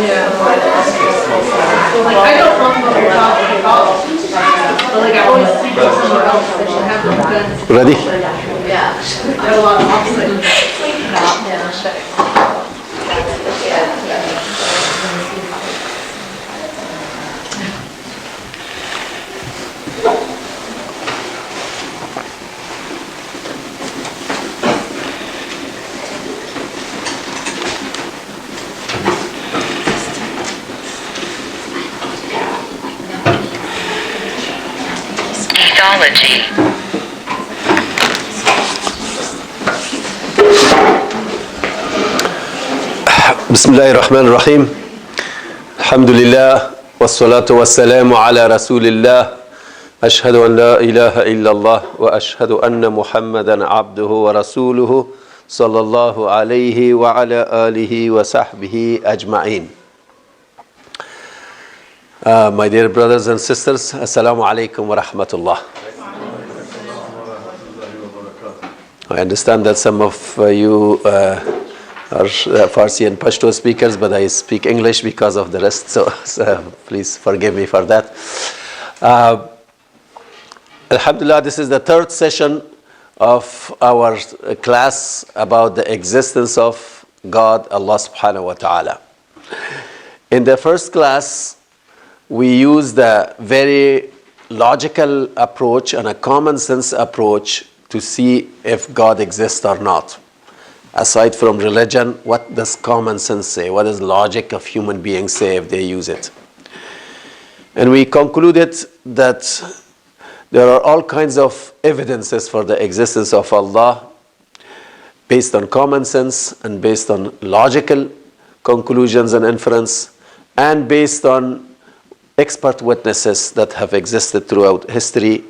Yeah. Like, I don't know what they're talking about, but like I always see them somewhere else that should have them done. Ready? Yeah. I have a lot of opposites. Ethology. بسم الله الرحمن الرحيم الحمد لله والصلاة والسلام على رسول الله أشهد أن لا إله إلا الله وأشهد أن محمدا عبده ورسوله صلى الله عليه وعلى آله وصحبه أجمعين. My dear brothers and sisters, Assalamu alaikum wa rahmatullah. I understand that some of you are Farsi and Pashto speakers, but I speak English because of the rest, so please forgive me for that. Alhamdulillah, this is the third session of our class about the existence of God, Allah subhanahu wa ta'ala. In the first class, we used a very logical approach and a common sense approach to see if God exists or not. Aside from religion, what does common sense say? What does logic of human beings say if they use it? And we concluded that there are all kinds of evidences for the existence of Allah based on common sense and based on logical conclusions and inference and based on expert witnesses that have existed throughout history,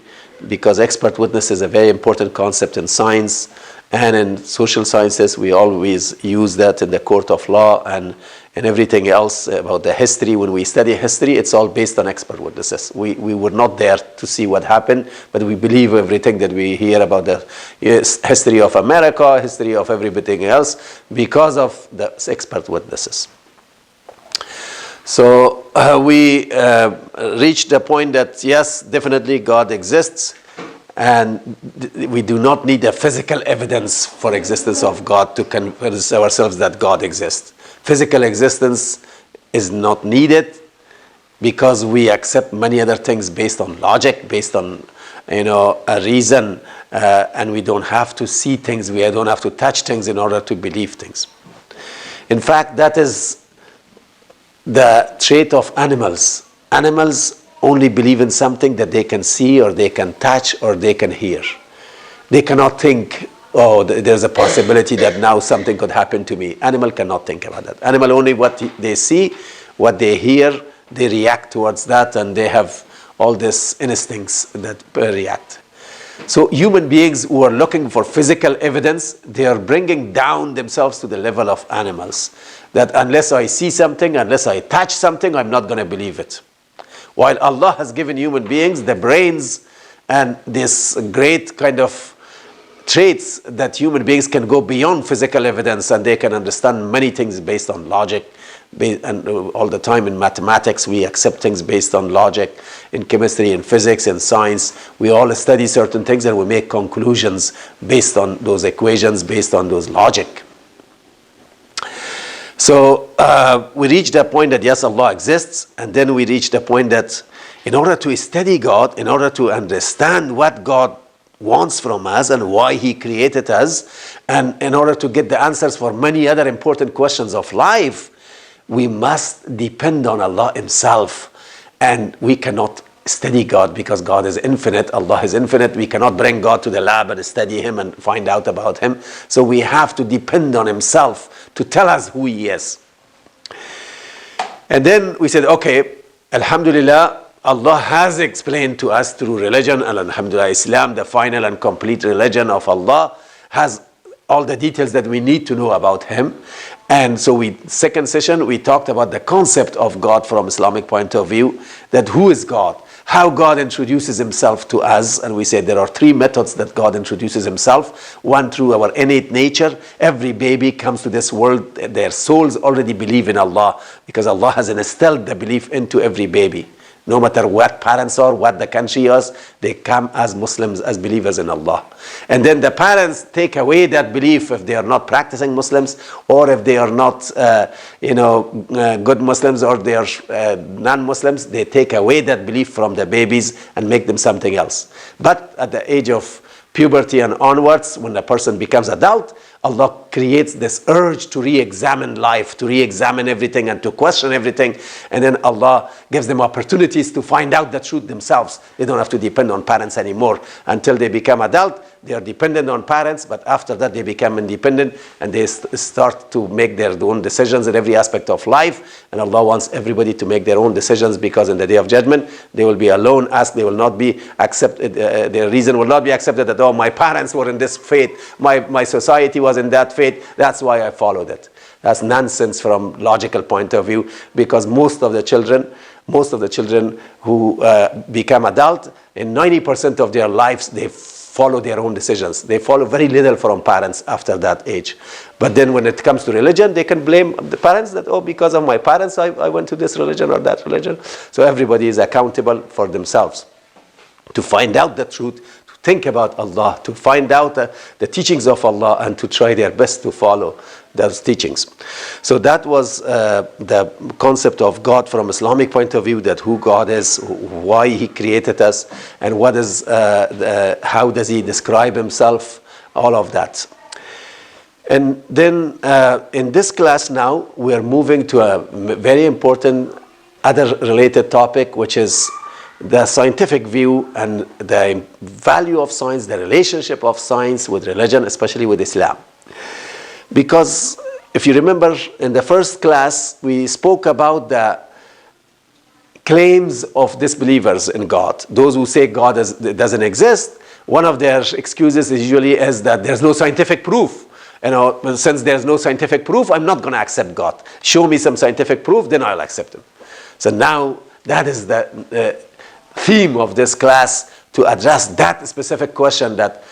because expert witness is a very important concept in science and in social sciences. We always use that in the court of law and everything else about the history. When we study history, it's all based on expert witnesses. We were not there to see what happened, but we believe everything that we hear about the history of America, history of everything else, because of the expert witnesses. So we reached the point that yes, definitely God exists, and we do not need a physical evidence for existence of God to convince ourselves that God exists. Physical existence is not needed because we accept many other things based on logic, based on a reason, and we don't have to see things, we don't have to touch things in order to believe things. In fact, that is the trait of animals. Animals only believe in something that they can see or they can touch or they can hear. They cannot think, oh, there's a possibility that now something could happen to me. Animal cannot think about that. Animal only what they see, what they hear, they react towards that, and they have all these instincts that react. So human beings who are looking for physical evidence, they are bringing down themselves to the level of animals. That unless I see something, unless I touch something, I'm not going to believe it. While Allah has given human beings the brains and this great kind of traits that human beings can go beyond physical evidence and they can understand many things based on logic. And all the time in mathematics, we accept things based on logic. In chemistry, in physics, in science, we all study certain things and we make conclusions based on those equations, based on those logic. So we reached a point that yes, Allah exists, and then we reached a point that in order to study God, in order to understand what God wants from us and why He created us, and in order to get the answers for many other important questions of life, we must depend on Allah Himself. And we cannot study God because God is infinite, Allah is infinite. We cannot bring God to the lab and study Him and find out about Him. So we have to depend on Himself to tell us who He is. And then we said, okay, Alhamdulillah, Allah has explained to us through religion, and Alhamdulillah, Islam, the final and complete religion of Allah, has all the details that we need to know about Him. And so second session, we talked about the concept of God from Islamic point of view, that who is God? how God introduces himself to us. And we say there are three methods that God introduces himself. One, through our innate nature. Every baby comes to this world, their souls already believe in Allah, because Allah has instilled the belief into every baby. No matter what parents are, what the country is, they come as Muslims, as believers in Allah. And then the parents take away that belief if they are not practicing Muslims, or if they are not, good Muslims, or they are non-Muslims. They take away that belief from the babies and make them something else. But at the age of puberty and onwards, when the person becomes adult, Allah creates this urge to re-examine life, to re-examine everything and to question everything. And then Allah gives them opportunities to find out the truth themselves. They don't have to depend on parents anymore. Until they become adult, they are dependent on parents, but after that they become independent and they start to make their own decisions in every aspect of life. And Allah wants everybody to make their own decisions, because in the Day of Judgment, they will be alone, asked, they will not be accepted, their reason will not be accepted that, oh, my parents were in this faith, my society was in that faith, that's why I followed it. That's nonsense from logical point of view, because most of the children who become adult, in 90% of their lives, they follow their own decisions. They follow very little from parents after that age. But then when it comes to religion, they can blame the parents that, oh, because of my parents, I went to this religion or that religion. So everybody is accountable for themselves to find out the truth, think about Allah, to find out the teachings of Allah, and to try their best to follow those teachings. So that was the concept of God from Islamic point of view, that who God is, why He created us, and what is, how does He describe Himself, all of that. And then in this class now, we are moving to a very important other related topic, which is the scientific view and the value of science, the relationship of science with religion, especially with Islam. Because if you remember in the first class, we spoke about the claims of disbelievers in God. Those who say God doesn't exist, one of their excuses usually is that there's no scientific proof. Since there's no scientific proof, I'm not going to accept God. Show me some scientific proof, then I'll accept Him. So now that is the theme of this class, to address that specific question, that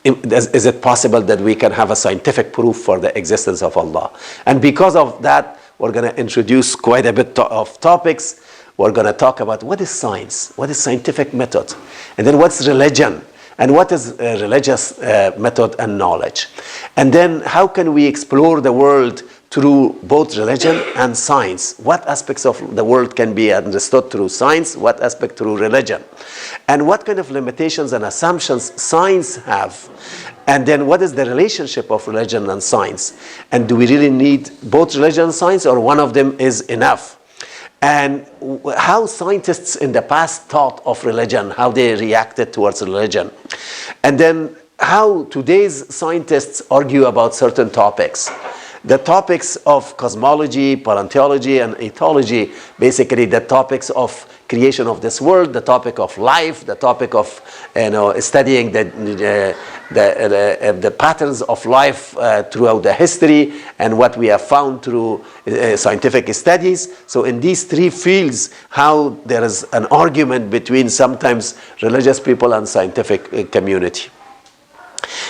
is it possible that we can have a scientific proof for the existence of Allah? And because of that, we're going to introduce quite a bit of topics. We're going to talk about what is science, what is scientific method, and then what's religion, and what is religious method and knowledge. And then how can we explore the world through both religion and science? What aspects of the world can be understood through science? What aspect through religion? And what kind of limitations and assumptions science have? And then what is the relationship of religion and science? And do we really need both religion and science, or one of them is enough? And how scientists in the past thought of religion, how they reacted towards religion. And then how today's scientists argue about certain topics. The topics of cosmology, paleontology, and ethology, basically the topics of creation of this world, the topic of life, the topic of studying the patterns of life throughout the history, and what we have found through scientific studies. So in these three fields, how there is an argument between sometimes religious people and scientific community.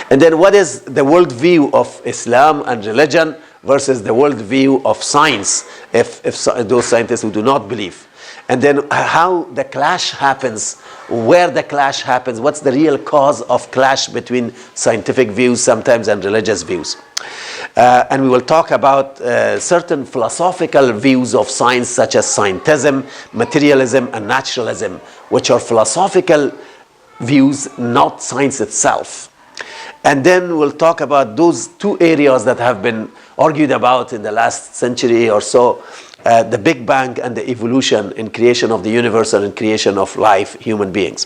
And then what is the worldview of Islam and religion versus the worldview of science, if those scientists who do not believe. And then how the clash happens, where the clash happens, what's the real cause of clash between scientific views sometimes and religious views. And we will talk about certain philosophical views of science, such as scientism, materialism, and naturalism, which are philosophical views, not science itself. And then we'll talk about those two areas that have been argued about in the last century or so, the Big Bang and the evolution in creation of the universe and in creation of life, human beings.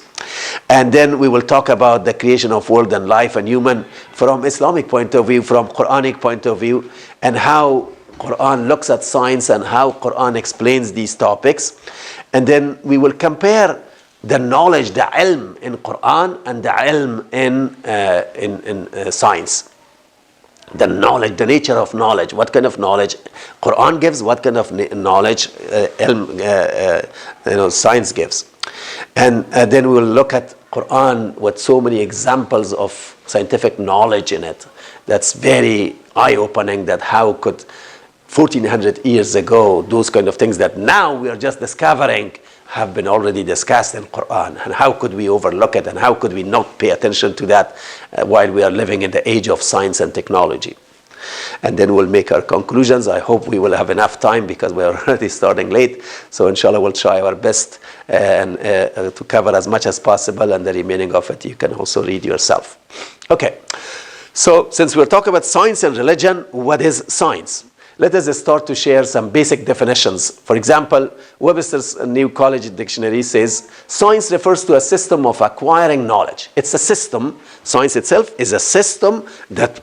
And then we will talk about the creation of world and life and human from Islamic point of view, from Quranic point of view, and how Quran looks at science and how Quran explains these topics. And then we will compare the knowledge, the ilm in Quran and the ilm in science. The knowledge, the nature of knowledge, what kind of knowledge Quran gives, what kind of knowledge science gives. And then we'll look at Quran with so many examples of scientific knowledge in it. That's very eye-opening, that how could 1400 years ago, those kind of things that now we are just discovering have been already discussed in Quran, and how could we overlook it, and how could we not pay attention to that while we are living in the age of science and technology. And then we'll make our conclusions. I hope we will have enough time because we're already starting late. So inshallah, we'll try our best to cover as much as possible, and the remaining of it you can also read yourself. Okay, so since we're talking about science and religion, what is science? Let us start to share some basic definitions. For example, Webster's New College Dictionary says, science refers to a system of acquiring knowledge. It's a system. Science itself is a system that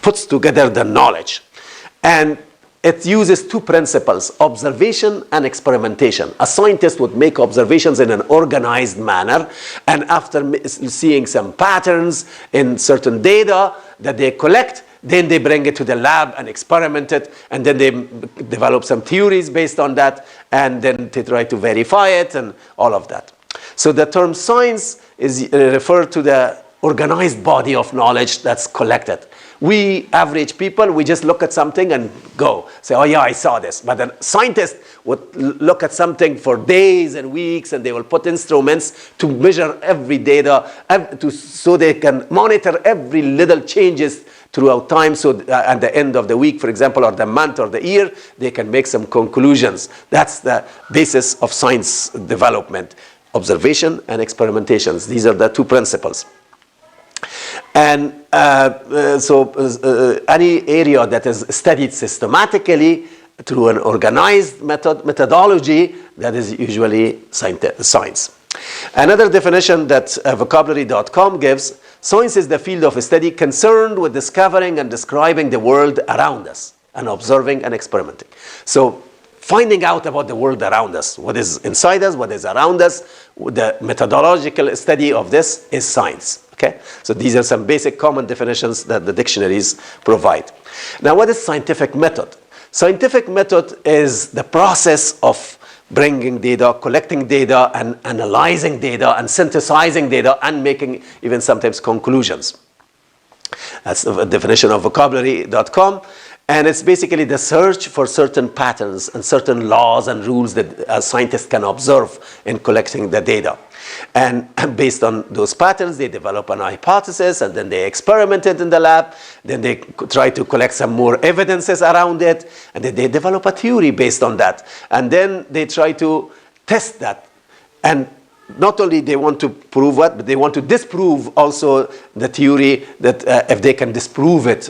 puts together the knowledge. And it uses two principles, observation and experimentation. A scientist would make observations in an organized manner, and after seeing some patterns in certain data that they collect, then they bring it to the lab and experiment it, and then they develop some theories based on that, and then they try to verify it and all of that. So the term science is referred to the organized body of knowledge that's collected. We average people, we just look at something and go, say, oh yeah, I saw this. But a scientist would look at something for days and weeks, and they will put instruments to measure every data so they can monitor every little changes throughout time. So at the end of the week, for example, or the month or the year, they can make some conclusions. That's the basis of science development, observation and experimentations. These are the two principles. And any area that is studied systematically through an organized methodology, that is usually science. Another definition that vocabulary.com gives, science is the field of study concerned with discovering and describing the world around us and observing and experimenting. So finding out about the world around us, what is inside us, what is around us, the methodological study of this is science. Okay? So these are some basic common definitions that the dictionaries provide. Now, what is scientific method? Scientific method is the process of bringing data, collecting data, and analyzing data, and synthesizing data, and making even sometimes conclusions. That's the definition of vocabulary.com. And it's basically the search for certain patterns and certain laws and rules that a scientist can observe in collecting the data. And based on those patterns, they develop an hypothesis, and then they experiment it in the lab. Then they try to collect some more evidences around it, and then they develop a theory based on that. And then they try to test that. And not only they want to prove what, but they want to disprove also the theory, that if they can disprove it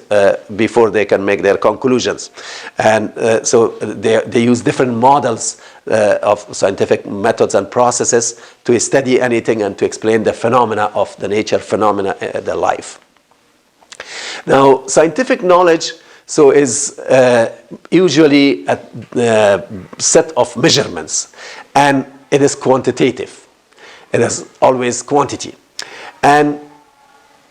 before they can make their conclusions. And so they use different models of scientific methods and processes to study anything and to explain the phenomena of the nature, phenomena, the life. Now, scientific knowledge is usually a set of measurements, and it is quantitative. It is always quantity. And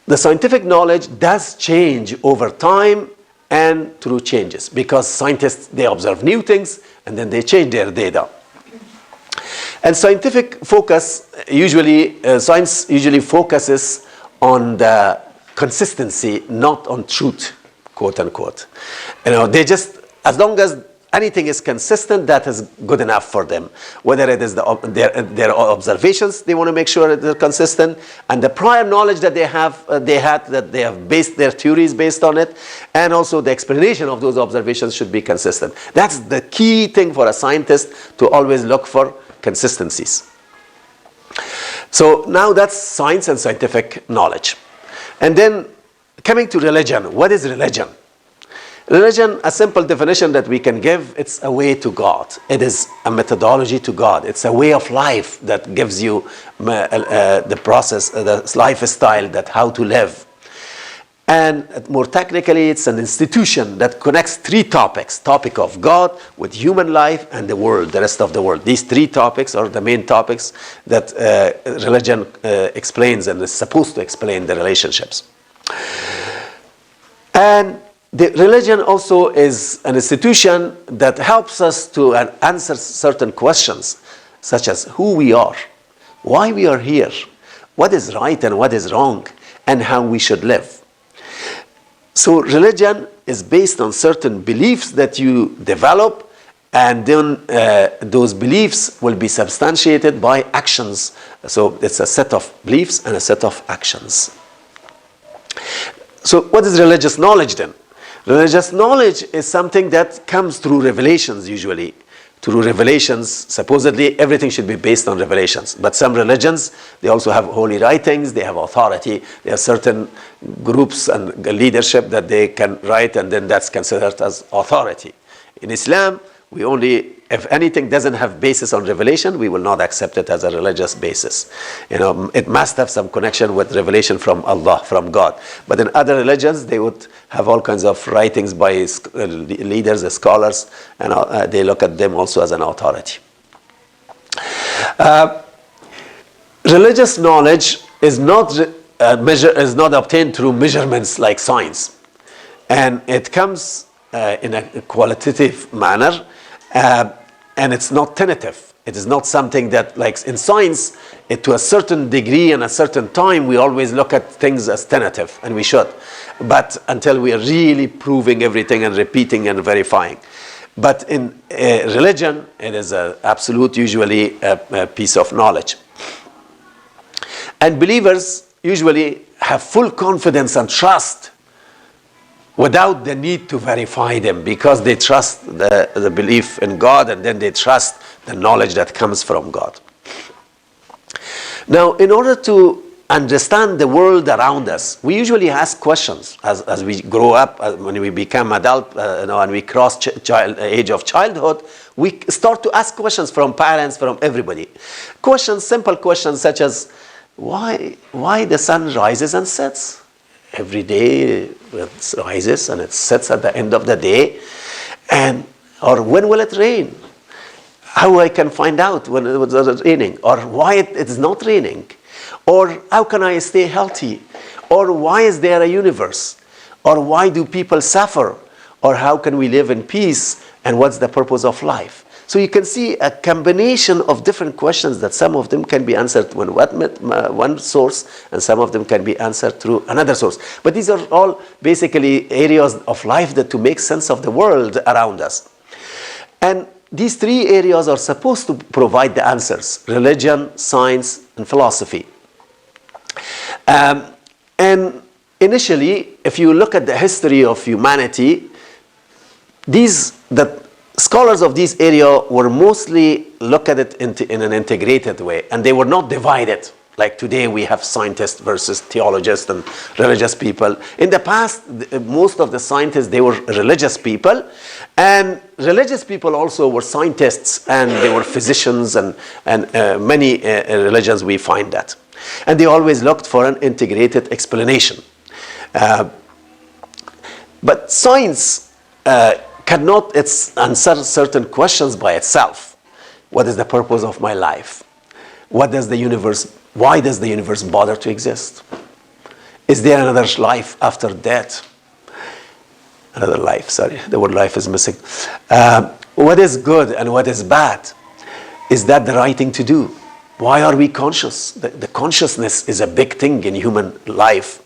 the scientific knowledge does change over time and through changes, because scientists, they observe new things and then they change their data. And scientific focus science usually focuses on the consistency, not on truth, quote unquote. They just, as long as anything is consistent, that is good enough for them. Whether it is their observations, they want to make sure that they're consistent, and the prior knowledge that they have based their theories based on it, and also the explanation of those observations should be consistent. That's the key thing for a scientist, to always look for consistencies. So now that's science and scientific knowledge. And then coming to religion, what is religion? Religion, a simple definition that we can give, it's a way to God. It is a methodology to God. It's a way of life that gives you the process, the lifestyle, that how to live. And more technically, it's an institution that connects three topics: topic of God with human life and the world, the rest of the world. These three topics are the main topics that religion explains and is supposed to explain the relationships. And the religion also is an institution that helps us to answer certain questions, such as who we are, why we are here, what is right and what is wrong, and how we should live. So religion is based on certain beliefs that you develop, and then those beliefs will be substantiated by actions. So it's a set of beliefs and a set of actions. So what is religious knowledge then? Religious knowledge is something that comes through revelations usually. Through revelations, supposedly everything should be based on revelations. But some religions, they also have holy writings, they have authority, they have certain groups and leadership that they can write, and then that's considered as authority. In Islam, we only, if anything doesn't have basis on revelation, we will not accept it as a religious basis. It must have some connection with revelation from Allah, from God. But in other religions, they would have all kinds of writings by leaders, scholars, and they look at them also as an authority. Religious knowledge is not obtained through measurements like science, and it comes in a qualitative manner. And it's not tentative. It is not something that, like in science, to a certain degree and a certain time, we always look at things as tentative, and we should. But until we are really proving everything and repeating and verifying. But in religion, it is an absolute, usually, a piece of knowledge. And believers usually have full confidence and trust without the need to verify them, because they trust the belief in God, and then they trust the knowledge that comes from God. Now, in order to understand the world around us, we usually ask questions as we grow up, when we become adult, and we cross age of childhood. We start to ask questions from parents, from everybody. Questions, simple questions such as, why the sun rises and sets? Every day it rises and it sets at the end of the day. Or when will it rain? How I can find out when it was raining? Or why it is not raining? Or how can I stay healthy? Or why is there a universe? Or why do people suffer? Or how can we live in peace? And what's the purpose of life? So you can see a combination of different questions that some of them can be answered with one source, and some of them can be answered through another source. But these are all basically areas of life that to make sense of the world around us. And these three areas are supposed to provide the answers: religion, science, and philosophy. And initially, if you look at the history of humanity, the scholars of this area were mostly look at it in an integrated way, and they were not divided. Like today we have scientists versus theologists and religious people. In the past, most of the scientists, they were religious people, and religious people also were scientists, and they were physicians, and many religions we find that. And they always looked for an integrated explanation. But science cannot answer certain questions by itself. What is the purpose of my life? Why does the universe bother to exist? Is there another life after death? Another life, sorry, the word life is missing. What is good and what is bad? Is that the right thing to do? Why are we conscious? The consciousness is a big thing in human life.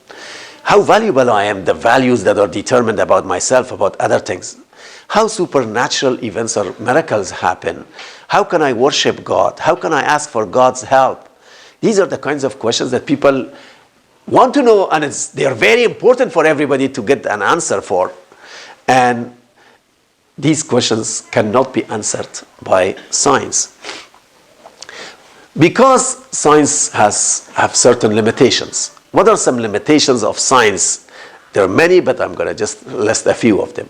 How valuable I am, the values that are determined about myself, about other things. How supernatural events or miracles happen. How can I worship God? How can I ask for God's help? These are the kinds of questions that people want to know, and they are very important for everybody to get an answer for. And these questions cannot be answered by science. Because science have certain limitations. What are some limitations of science? There are many, but I'm going to just list a few of them.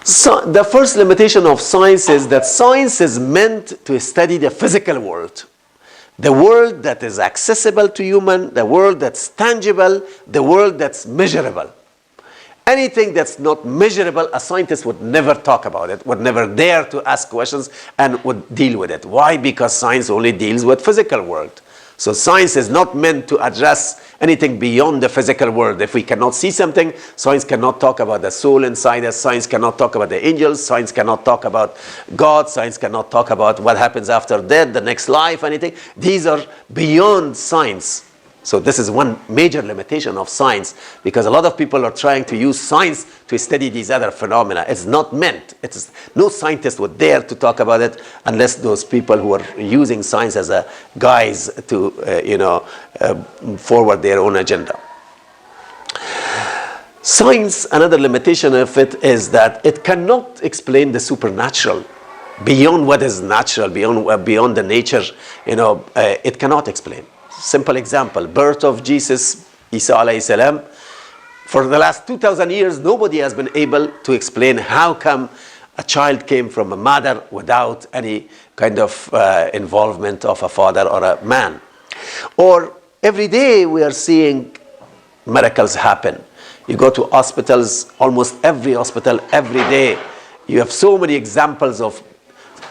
So the first limitation of science is that science is meant to study the physical world. The world that is accessible to human, the world that's tangible, the world that's measurable. Anything that's not measurable, a scientist would never talk about it, would never dare to ask questions, and would deal with it. Why? Because science only deals with physical world. So science is not meant to address anything beyond the physical world. If we cannot see something, science cannot talk about the soul inside us. Science cannot talk about the angels. Science cannot talk about God. Science cannot talk about what happens after death, the next life, anything. These are beyond science. So this is one major limitation of science, because a lot of people are trying to use science to study these other phenomena. It's not meant. No scientist would dare to talk about it unless those people who are using science as a guise to forward their own agenda. Science, another limitation of it is that it cannot explain the supernatural. Beyond what is natural, beyond the nature, it cannot explain. Simple example, birth of Jesus, Isa alayhi salam. For the last 2,000 years, nobody has been able to explain how come a child came from a mother without any kind of involvement of a father or a man. Or every day we are seeing miracles happen. You go to hospitals, almost every hospital, every day. You have so many examples of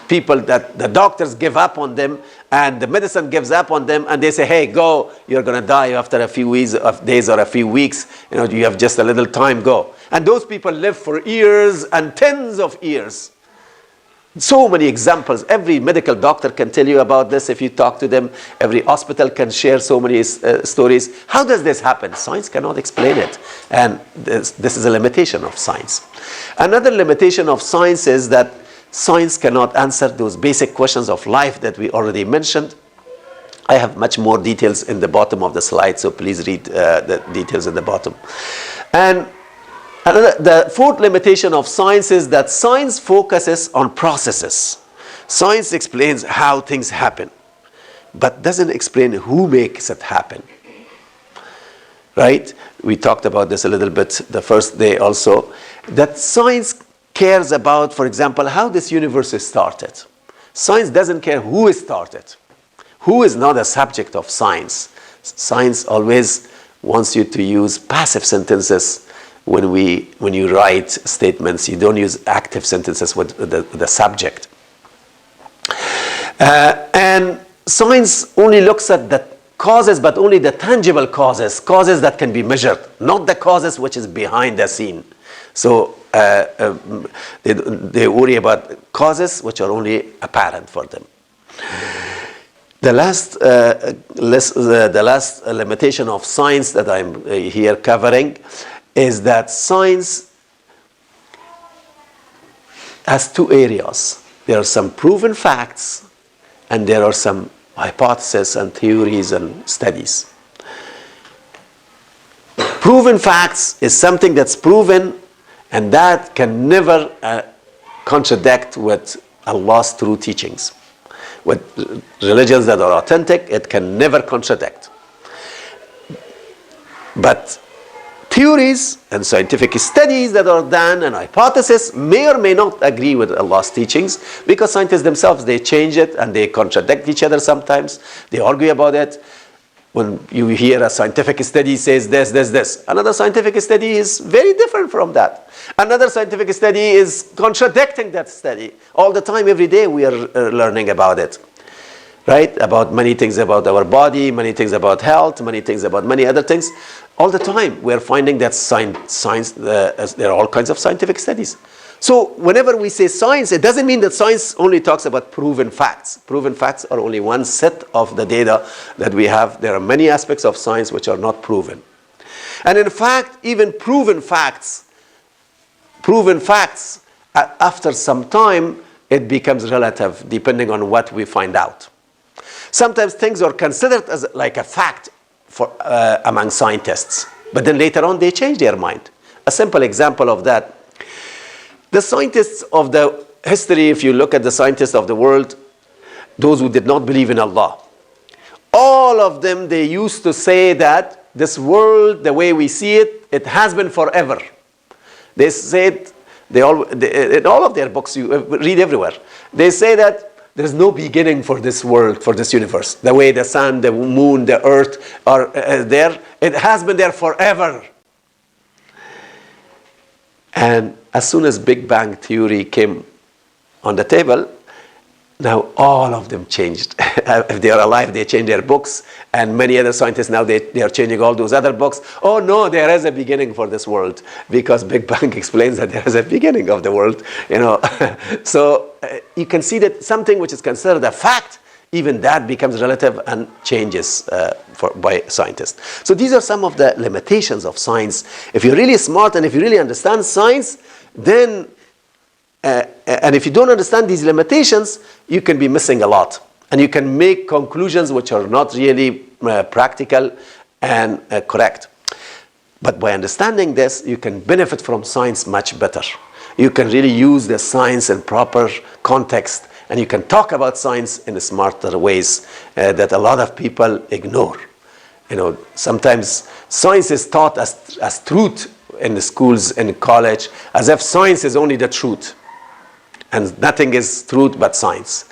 people that the doctors give up on them and the medicine gives up on them, and they say, hey, go, you're going to die after a few days or a few weeks. You have just a little time, go. And those people live for years and tens of years. So many examples. Every medical doctor can tell you about this if you talk to them. Every hospital can share so many stories. How does this happen? Science cannot explain it. And this is a limitation of science. Another limitation of science is that science cannot answer those basic questions of life that we already mentioned. I have much more details in the bottom of the slide, so please read the details in the bottom. And the fourth limitation of science is that science focuses on processes. Science explains how things happen, but doesn't explain who makes it happen. Right? We talked about this a little bit the first day also, that science cares about, for example, how this universe is started. Science doesn't care who is started. Who is not a subject of science. Science always wants you to use passive sentences when you write statements. You don't use active sentences with the subject. And science only looks at the causes, but only the tangible causes that can be measured, not the causes which is behind the scene. So they worry about causes which are only apparent for them. The last limitation of science that I'm here covering is that science has two areas. There are some proven facts and there are some hypotheses and theories and studies. Proven facts is something that's proven and that can never contradict with Allah's true teachings. With religions that are authentic, it can never contradict. But theories and scientific studies that are done and hypotheses may or may not agree with Allah's teachings, because scientists themselves, they change it and they contradict each other sometimes. They argue about it. When you hear a scientific study says this. Another scientific study is very different from that. Another scientific study is contradicting that study. All the time, every day, we are learning about it. Right? About many things about our body, many things about health, many things about many other things. All the time, we are finding that science, there are all kinds of scientific studies. So whenever we say science, it doesn't mean that science only talks about proven facts. Proven facts are only one set of the data that we have. There are many aspects of science which are not proven. And in fact, even proven facts, after some time, it becomes relative depending on what we find out. Sometimes things are considered as like a fact among scientists, but then later on they change their mind. A simple example of that, the scientists of the history, if you look at the scientists of the world, those who did not believe in Allah, all of them, they used to say that this world, the way we see it, it has been forever. They said, in all of their books, you read everywhere, they say that there's no beginning for this world, for this universe. The way the sun, the moon, the earth are there, it has been there forever. And as soon as Big Bang theory came on the table, Now all of them changed. If they are alive, they change their books, and many other scientists now they are changing all those other books. Oh no, there is a beginning for this world, because Big Bang explains that there is a beginning of the world. So you can see that something which is considered a fact, even that becomes relative and changes by scientists. So these are some of the limitations of science. If you're really smart and if you really understand science, then and if you don't understand these limitations, you can be missing a lot. And you can make conclusions which are not really practical and correct. But by understanding this, you can benefit from science much better. You can really use the science in proper context, and you can talk about science in smarter ways that a lot of people ignore. Sometimes science is taught as truth in the schools, in college, as if science is only the truth. And nothing is truth but science.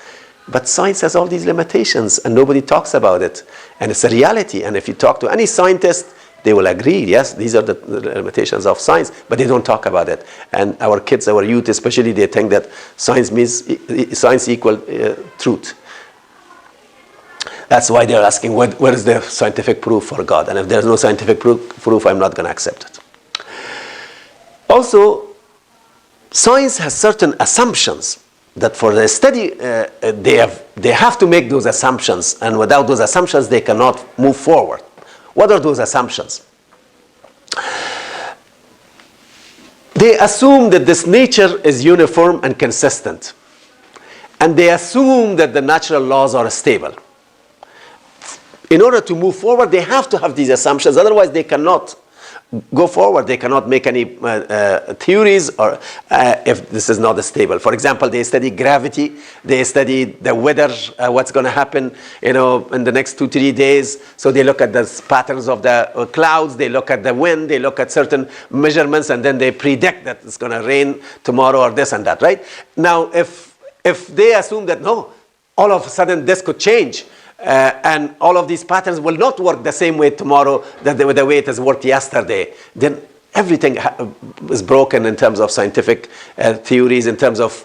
But science has all these limitations, and nobody talks about it. And it's a reality. And if you talk to any scientist, they will agree, yes, these are the limitations of science, but they don't talk about it. And our kids, our youth especially, they think that science means science equal truth. That's why they're asking, where is the scientific proof for God? And if there's no scientific proof, I'm not going to accept it. Also, science has certain assumptions that for the study, they have to make those assumptions, and without those assumptions, they cannot move forward. What are those assumptions? They assume that this nature is uniform and consistent, and they assume that the natural laws are stable. In order to move forward, they have to have these assumptions, otherwise they cannot go forward. They cannot make any theories or if this is not stable. For example, they study gravity, they study the weather, what's going to happen in the next 2-3 days. So they look at the patterns of the clouds, they look at the wind, they look at certain measurements, and then they predict that it's going to rain tomorrow or this and that, right? Now, if they assume that no, all of a sudden this could change, and all of these patterns will not work the same way tomorrow that the way it has worked yesterday, then everything is broken in terms of scientific theories, in terms of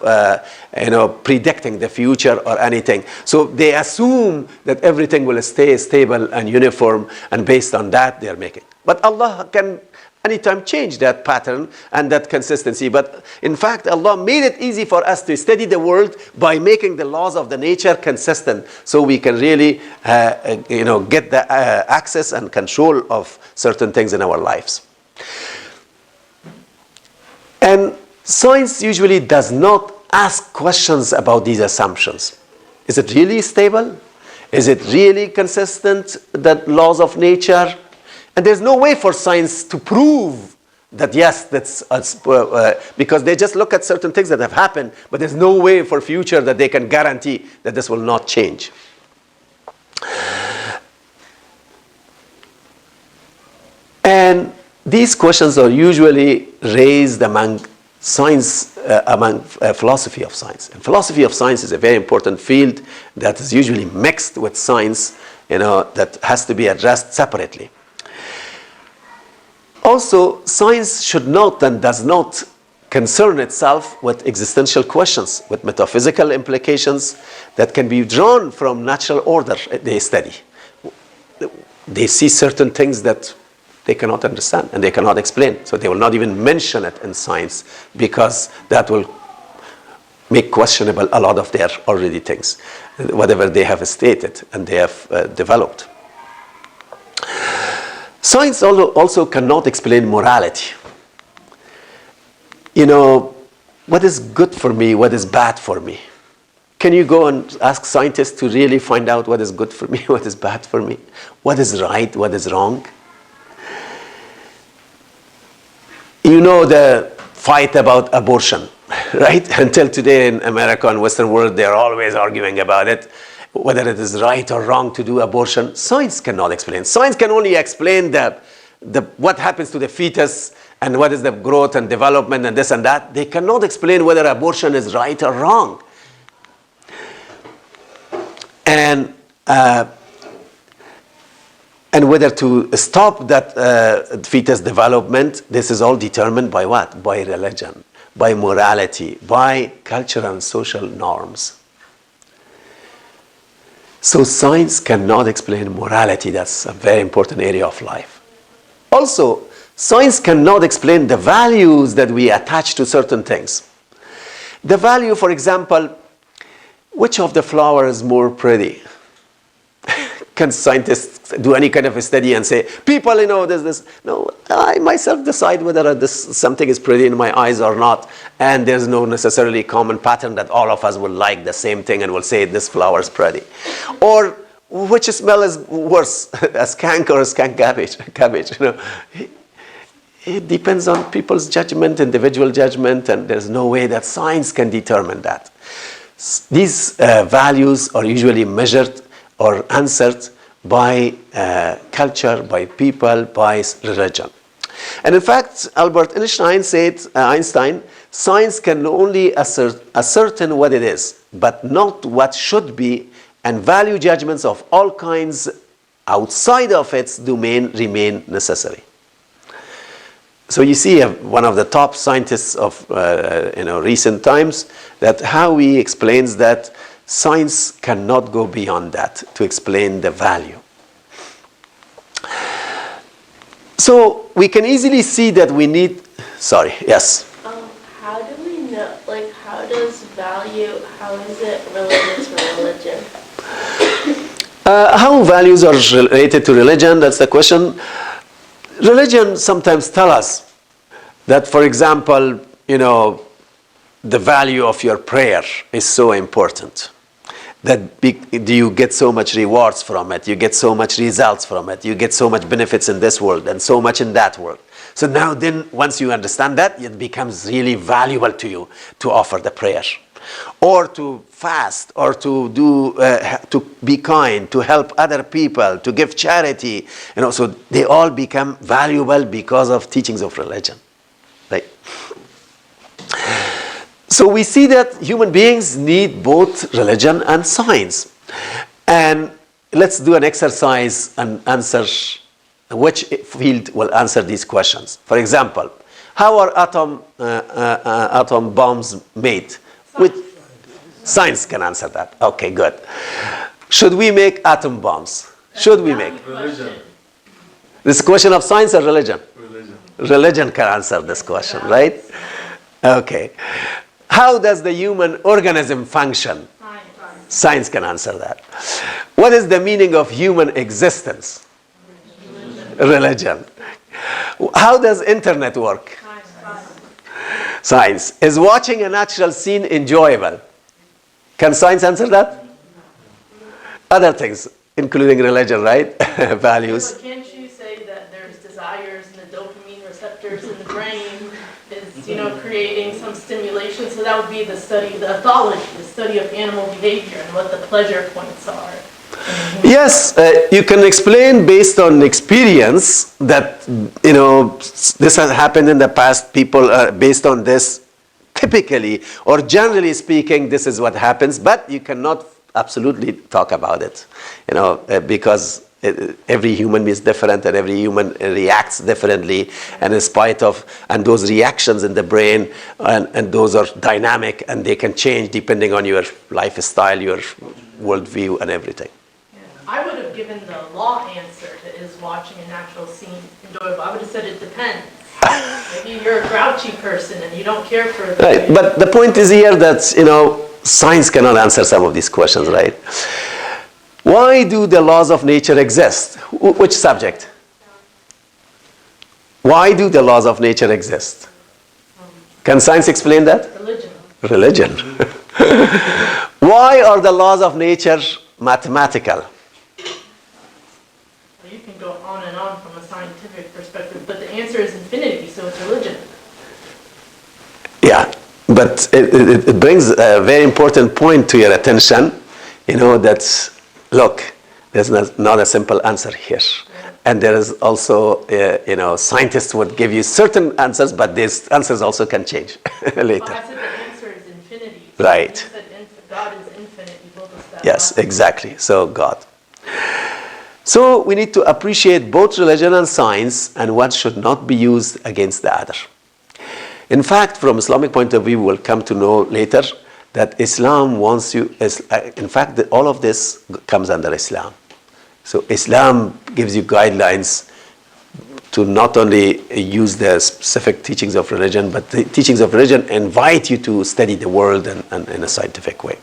predicting the future or anything. So they assume that everything will stay stable and uniform, and based on that they are making. But Allah can anytime change that pattern and that consistency. But in fact, Allah made it easy for us to study the world by making the laws of the nature consistent, so we can really get the access and control of certain things in our lives. And science usually does not ask questions about these assumptions. Is it really stable? Is it really consistent, the laws of nature? And there's no way for science to prove that yes, that's because they just look at certain things that have happened, but there's no way for future that they can guarantee that this will not change. And these questions are usually raised among science, among philosophy of science. And philosophy of science is a very important field that is usually mixed with science, that has to be addressed separately. Also, science should not and does not concern itself with existential questions, with metaphysical implications that can be drawn from natural order they study. They see certain things that they cannot understand and they cannot explain. So they will not even mention it in science, because that will make questionable a lot of their already things, whatever they have stated and they have developed. Science also cannot explain morality. What is good for me, what is bad for me? Can you go and ask scientists to really find out what is good for me, what is bad for me? What is right, what is wrong? The fight about abortion, right? Until today in America and Western world, they're always arguing about it, whether it is right or wrong to do abortion. Science cannot explain. Science can only explain what happens to the fetus and what is the growth and development and this and that. They cannot explain whether abortion is right or wrong. And whether to stop that fetus development, this is all determined by what? By religion, by morality, by cultural and social norms. So science cannot explain morality. That's a very important area of life. Also, science cannot explain the values that we attach to certain things. The value, for example, which of the flowers is more pretty? Can scientists do any kind of a study and say, people, there's this? No, I myself decide whether something is pretty in my eyes or not. And there's no necessarily common pattern that all of us will like the same thing and will say this flower is pretty. Or which smell is worse, a skank or a skunk cabbage? It depends on people's judgment, individual judgment, and there's no way that science can determine that. These values are usually measured or answered by culture, by people, by religion. And in fact, Albert Einstein said, science can only ascertain what it is, but not what should be, and value judgments of all kinds outside of its domain remain necessary. So you see one of the top scientists of recent times, that how he explains that science cannot go beyond that to explain the value. So we can easily see that we need, sorry, yes? How do we know, how does value, how is it related to religion? How values are related to religion, that's the question. Religion sometimes tells us that, for example, the value of your prayer is so important. That you get so much rewards from it, you get so much results from it, you get so much benefits in this world and so much in that world. So now then, once you understand that, it becomes really valuable to you to offer the prayer. Or to fast, or to be kind, to help other people, to give charity. So they all become valuable because of teachings of religion. Right? So we see that human beings need both religion and science. And let's do an exercise and answer which field will answer these questions. For example, how are atom bombs made? Science can answer that. Okay, good. Should we make atom bombs? Should we make? Religion. This is a question of science or religion? Religion. Religion can answer this question, right? Okay. How does the human organism function? Science can answer that. What is the meaning of human existence? Religion. How does internet work? Science. Is watching a natural scene enjoyable? Can science answer that? Other things, including religion, right? Values. But can't you say that there's desires and the dopamine receptors in the brain is, creating some stimulation? So that would be the study, the ethology, the study of animal behavior and what the pleasure points are. Yes, you can explain based on experience that, this has happened in the past. People, based on this, typically or generally speaking, this is what happens, but you cannot absolutely talk about it, because every human is different and every human reacts differently, and in spite of, and those reactions in the brain, and those are dynamic and they can change depending on your lifestyle, your worldview and everything. I would have given the law answer to is watching a natural scene enjoyable. I would have said it depends. Maybe you're a grouchy person and you don't care for the... Right, but the point is here that, science cannot answer some of these questions, right? Why do the laws of nature exist? Which subject? Why do the laws of nature exist? Can science explain that? Religion. Religion. Why are the laws of nature mathematical? You can go on and on from a scientific perspective, but the answer is infinity, so it's religion. Yeah, but it brings a very important point to your attention, that, look, there's not a simple answer here. And there is also, scientists would give you certain answers, but these answers also can change later. Well, I said the answer is infinity. So Right. you said God is infinite. You told us that. Yes, exactly. So God. So we need to appreciate both religion and science, and one should not be used against the other. In fact, from Islamic point of view, we'll come to know later that Islam wants you, in fact, all of this comes under Islam. So Islam gives you guidelines to not only use the specific teachings of religion, but the teachings of religion invite you to study the world in a scientific way.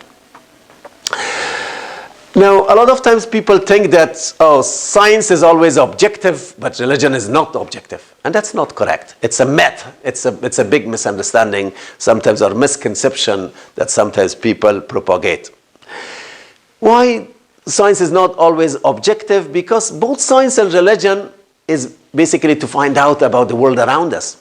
Now, a lot of times people think that, oh, science is always objective, but religion is not objective. And that's not correct. It's a myth. It's a big misunderstanding, sometimes, or misconception that sometimes people propagate. Why science is not always objective? Because both science and religion is basically to find out about the world around us.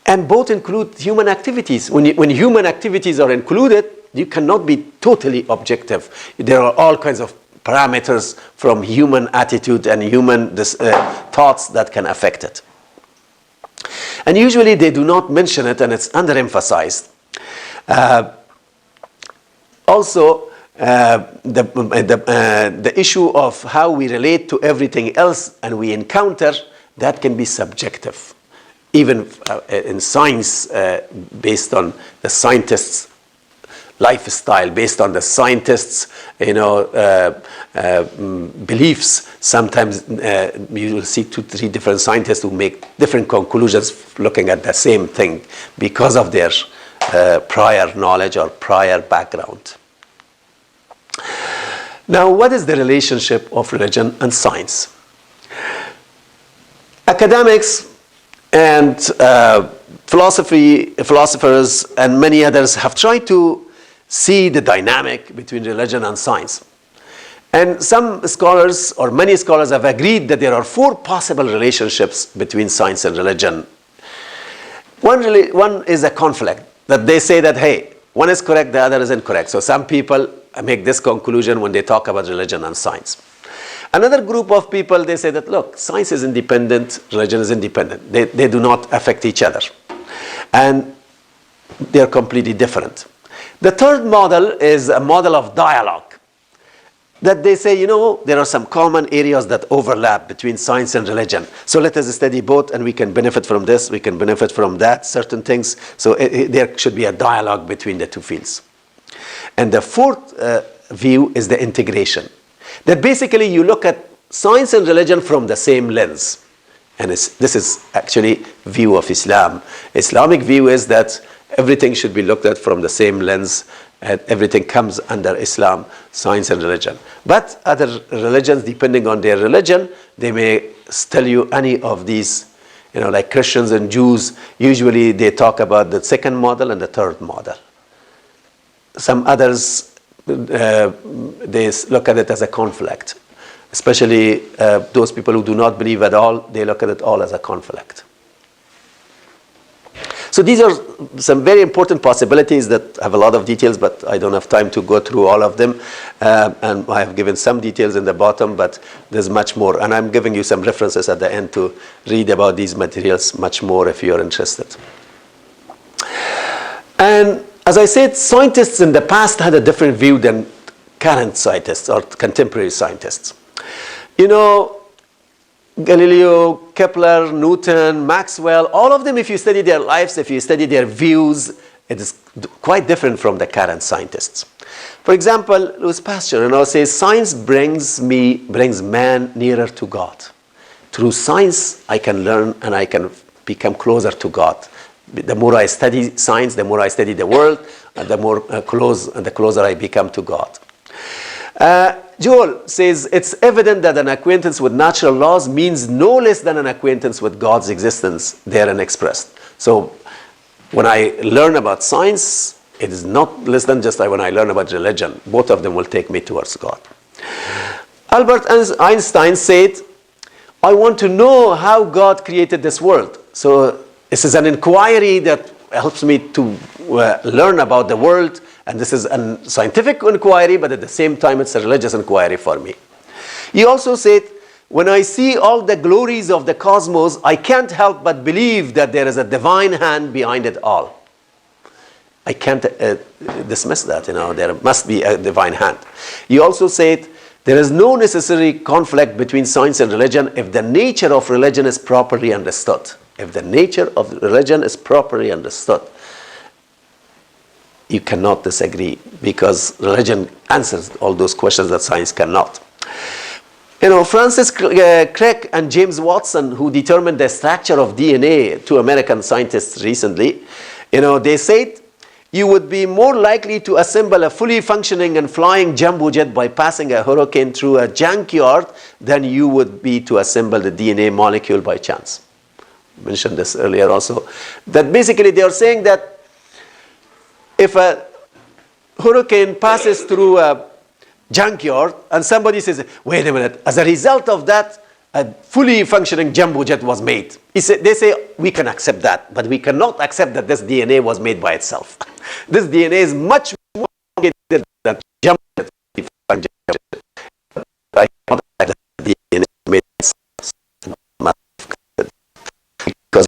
And both include human activities. When human activities are included, you cannot be totally objective. There are all kinds of parameters from human attitude and human thoughts that can affect it. And usually they do not mention it, and it's underemphasized. Also, the issue of how we relate to everything else and we encounter, that can be subjective. Even in science, based on the scientists' lifestyle, based on the scientists' beliefs. Sometimes you will see 2-3 different scientists who make different conclusions looking at the same thing because of their prior knowledge or prior background. Now, what is the relationship of religion and science? Academics and philosophers and many others have tried to see the dynamic between religion and science. And some scholars, or many scholars, have agreed that there are 4 possible relationships between science and religion. One is a conflict, that they say that, hey, one is correct, the other is incorrect. So some people make this conclusion when they talk about religion and science. Another group of people, they say that, look, science is independent, religion is independent. They do not affect each other. And they're completely different. The third model is a model of dialogue, that they say, there are some common areas that overlap between science and religion. So let us study both, and we can benefit from this, we can benefit from that, certain things. So there should be a dialogue between the 2 fields. And the fourth view is the integration, that basically you look at science and religion from the same lens. And this is actually view of Islam. Islamic view is that everything should be looked at from the same lens, and everything comes under Islam, science and religion. But other religions, depending on their religion, they may tell you any of these, like Christians and Jews, usually they talk about the second model and the third model. Some others, they look at it as a conflict. Especially those people who do not believe at all, they look at it all as a conflict. So these are some very important possibilities that have a lot of details, but I don't have time to go through all of them. And I have given some details in the bottom, but there's much more. And I'm giving you some references at the end to read about these materials much more if you're interested. And as I said, scientists in the past had a different view than current scientists or contemporary scientists. Galileo, Kepler, Newton, Maxwell, all of them, if you study their lives, if you study their views, it is quite different from the current scientists. For example, Louis Pasteur says, science brings man nearer to God. Through science, I can learn and I can become closer to God. The more I study science, the more I study the world, and the closer I become to God. Joel says, it's evident that an acquaintance with natural laws means no less than an acquaintance with God's existence therein expressed. So when I learn about science, it is not less than just when I learn about religion. Both of them will take me towards God. Albert Einstein said, I want to know how God created this world. So this is an inquiry that helps me to learn about the world. And this is a scientific inquiry, but at the same time, it's a religious inquiry for me. He also said, when I see all the glories of the cosmos, I can't help but believe that there is a divine hand behind it all. I can't dismiss that, there must be a divine hand. He also said, there is no necessary conflict between science and religion if the nature of religion is properly understood. If the nature of religion is properly understood. you cannot disagree, because religion answers all those questions that science cannot. Francis Crick and James Watson, who determined the structure of DNA, two American scientists recently, they said you would be more likely to assemble a fully functioning and flying jumbo jet by passing a hurricane through a junkyard than you would be to assemble the DNA molecule by chance. I mentioned this earlier also. That basically they are saying that if a hurricane passes through a junkyard and somebody says, wait a minute, as a result of that, a fully functioning jumbo jet was made. They say, we can accept that, but we cannot accept that this DNA was made by itself. This DNA is much more complicated than jumbo jet. I cannot accept that DNA made itself. Because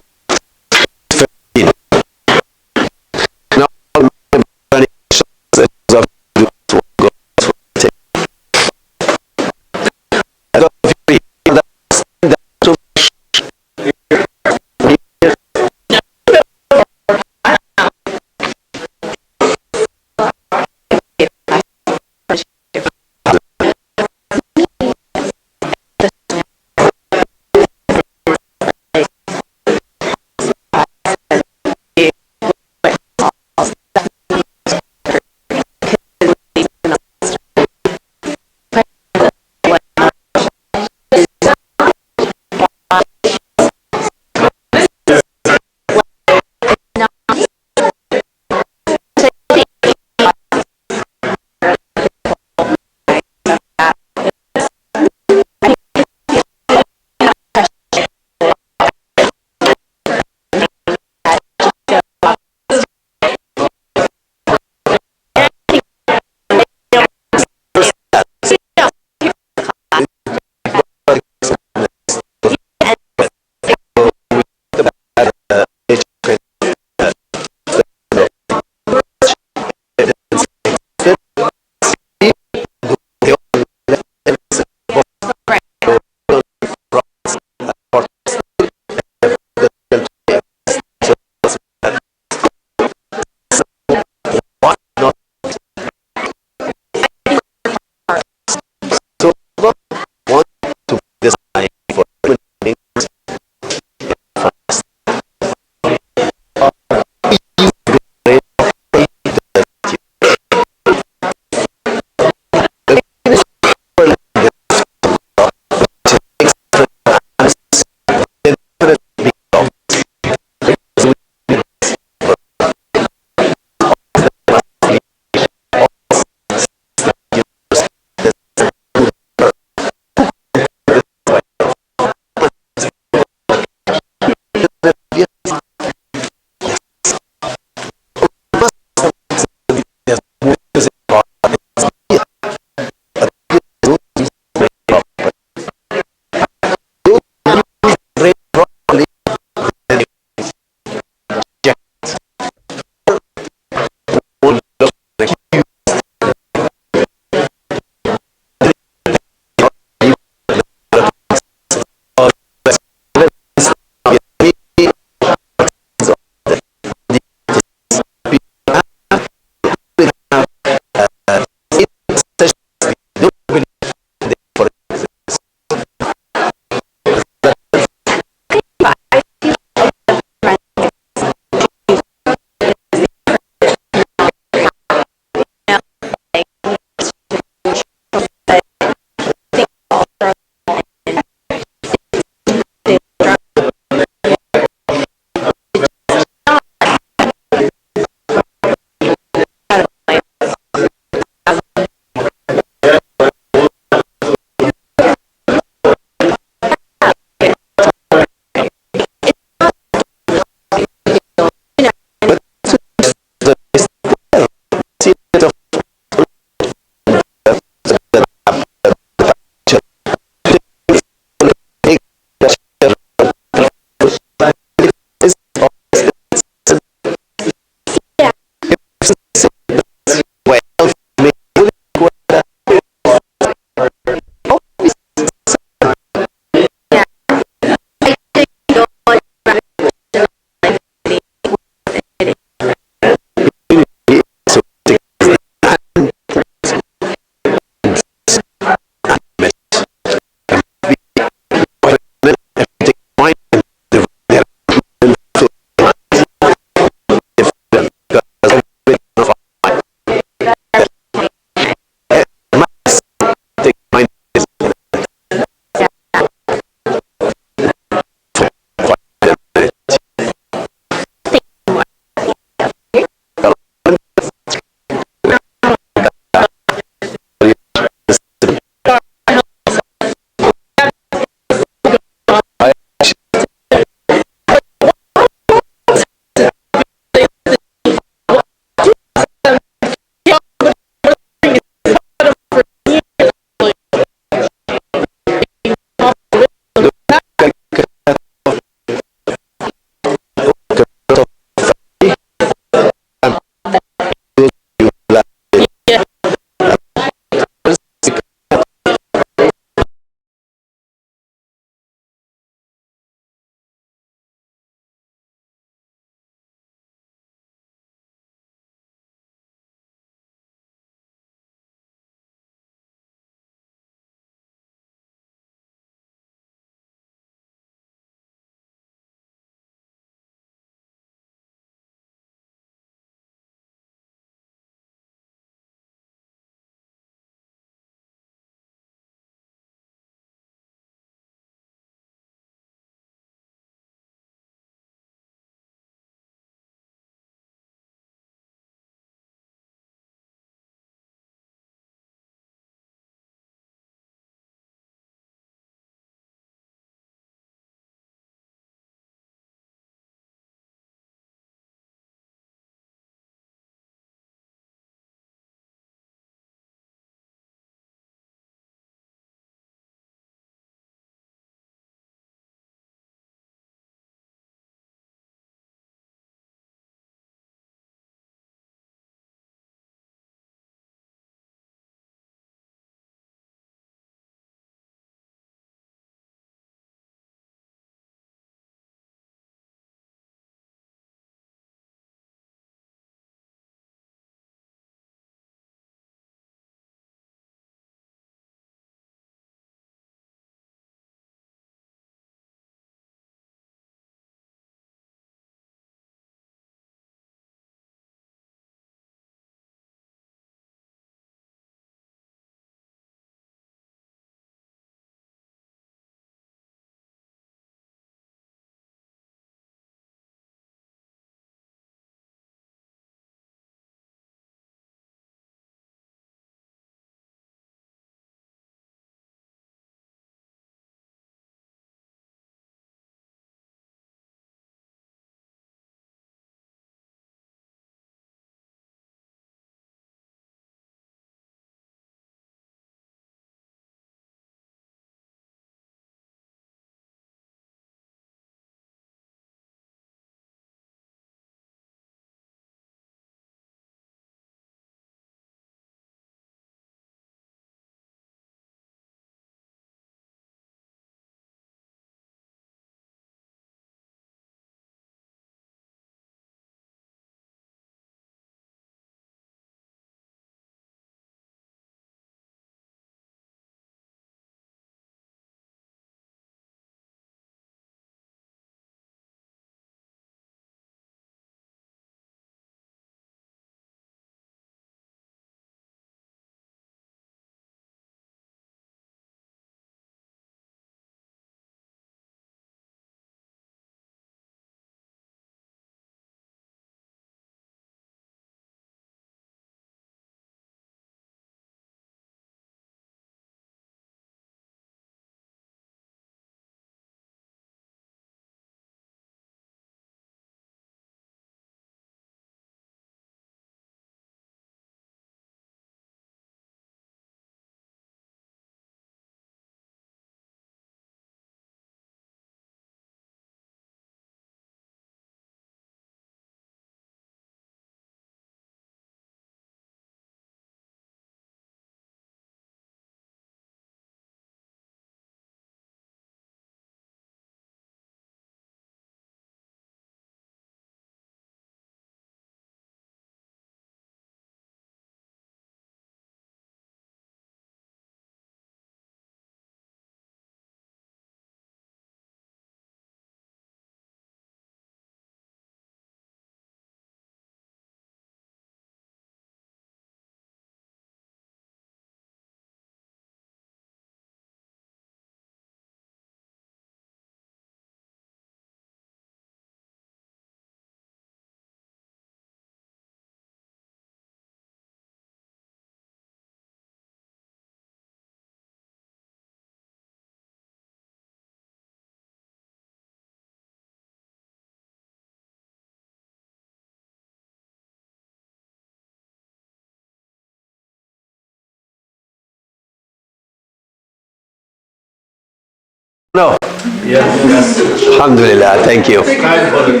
No. Yes. Alhamdulillah, thank you. Time for it.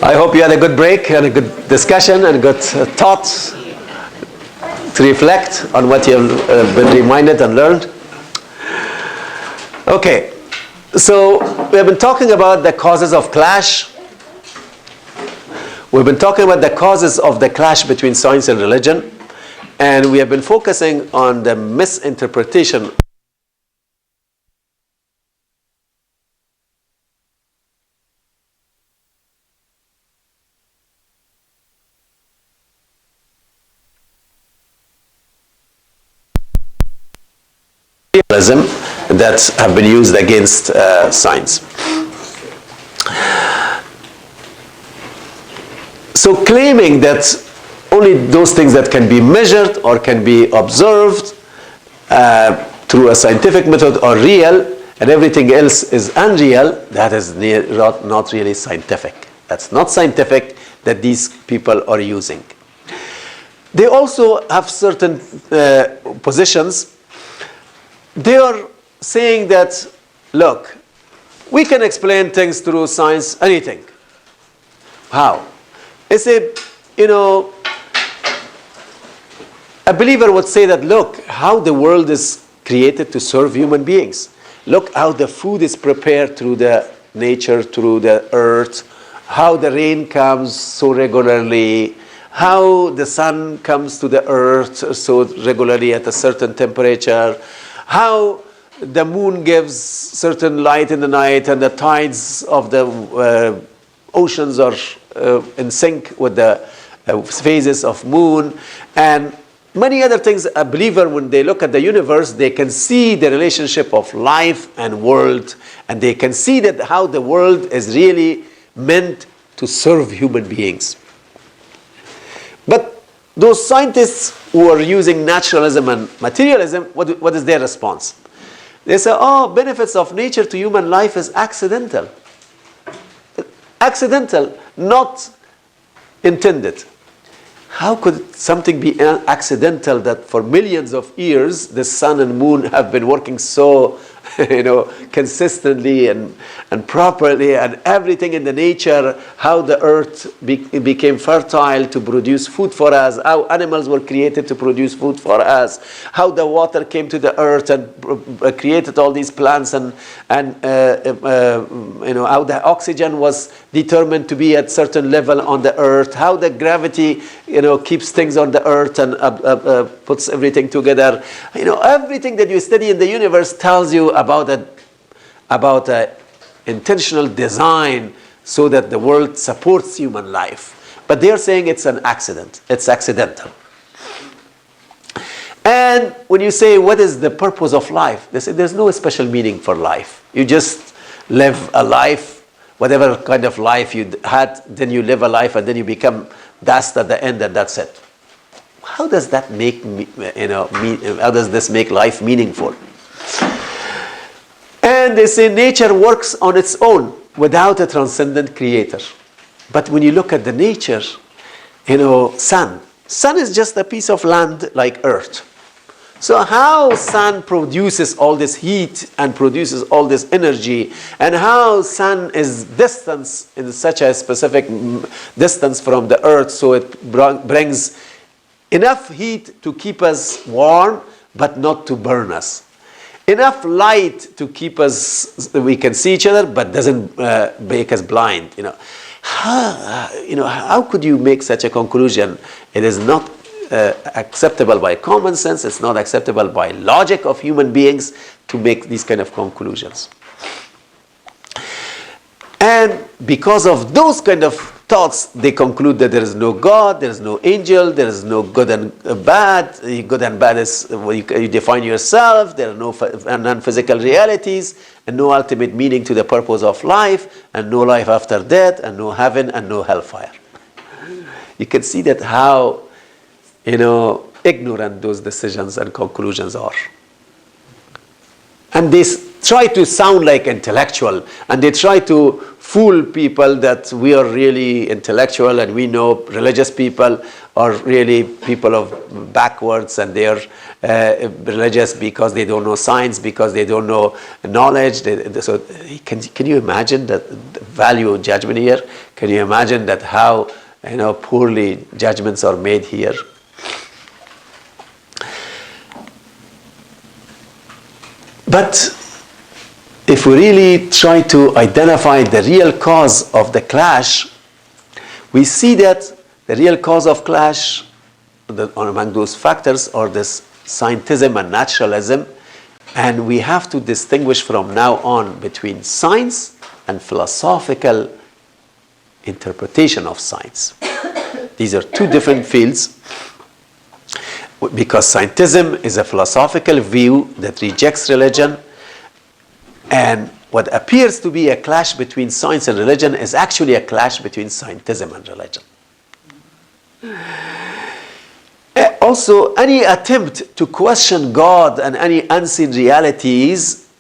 I hope you had a good break and a good discussion and good thoughts to reflect on what you have been reminded and learned. Okay, so we have been talking about the causes of clash. We've been talking about the causes of the clash between science and religion, and we have been focusing on the misinterpretation that have been used against science. So claiming that only those things that can be measured or can be observed through a scientific method are real and everything else is unreal, that is not really scientific. That's not scientific that these people are using. They also have certain positions. They are saying that, look, we can explain things through science, anything. How? It's a believer would say that, look, how the world is created to serve human beings. Look how the food is prepared through the nature, through the earth, how the rain comes so regularly, how the sun comes to the earth so regularly at a certain temperature, how the moon gives certain light in the night and the tides of the oceans are in sync with the phases of moon, and many other things. A believer, when they look at the universe, they can see the relationship of life and world, and they can see that how the world is really meant to serve human beings. But those scientists who are using naturalism and materialism, what is their response? They say, oh, benefits of nature to human life is accidental. Accidental, not intended. How could something be accidental that for millions of years the sun and moon have been working so consistently and properly, and everything in the nature, how the earth became fertile to produce food for us, how animals were created to produce food for us, how the water came to the earth and created all these plants, and how the oxygen was determined to be at certain level on the earth, how the gravity keeps things on the earth and puts everything together. Everything that you study in the universe tells you about a intentional design so that the world supports human life. But they're saying it's an accident. It's accidental. And when you say, what is the purpose of life? They say there's no special meaning for life. You just live a life, whatever kind of life you had, then you live a life and then you become dust at the end and that's it. How does that make how does this make life meaningful? And they say nature works on its own without a transcendent creator. But when you look at the nature, sun is just a piece of land like earth. So how sun produces all this heat and produces all this energy, and how sun is distant in such a specific distance from the earth, so it brings enough heat to keep us warm but not to burn us, enough light to keep us, we can see each other but doesn't make us blind. How could you make such a conclusion? It is not acceptable by common sense. It's not acceptable by logic of human beings to make these kind of conclusions. And because of those kind of thoughts, they conclude that there is no God, there is no angel, there is no good and bad. Good and bad is you define yourself. There are no non-physical realities, and no ultimate meaning to the purpose of life, and no life after death, and no heaven, and no hellfire. You can see that how ignorant those decisions and conclusions are. And they try to sound like intellectual, and they try to fool people that we are really intellectual and we know religious people are really people of backwards, and they are religious because they don't know science, because they don't know knowledge. So can you imagine the value of judgment here? Can you imagine that how poorly judgments are made here? But if we really try to identify the real cause of the clash, we see that the real cause of clash among those factors are this scientism and naturalism, and we have to distinguish from now on between science and philosophical interpretation of science. These are two different fields, because scientism is a philosophical view that rejects religion, and what appears to be a clash between science and religion is actually a clash between scientism and religion. Also, any attempt to question God and any unseen realities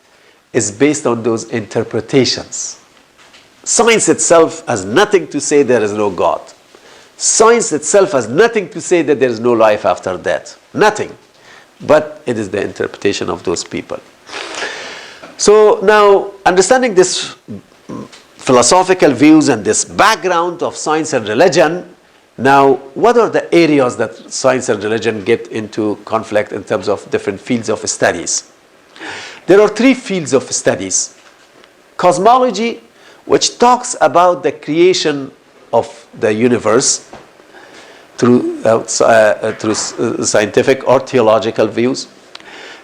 is based on those interpretations. Science itself has nothing to say there is no God. Science itself has nothing to say that there is no life after death. Nothing. But it is the interpretation of those people. So now, understanding this philosophical views and this background of science and religion, now what are the areas that science and religion get into conflict in terms of different fields of studies? There are three fields of studies. Cosmology, which talks about the creation of the universe through scientific or theological views.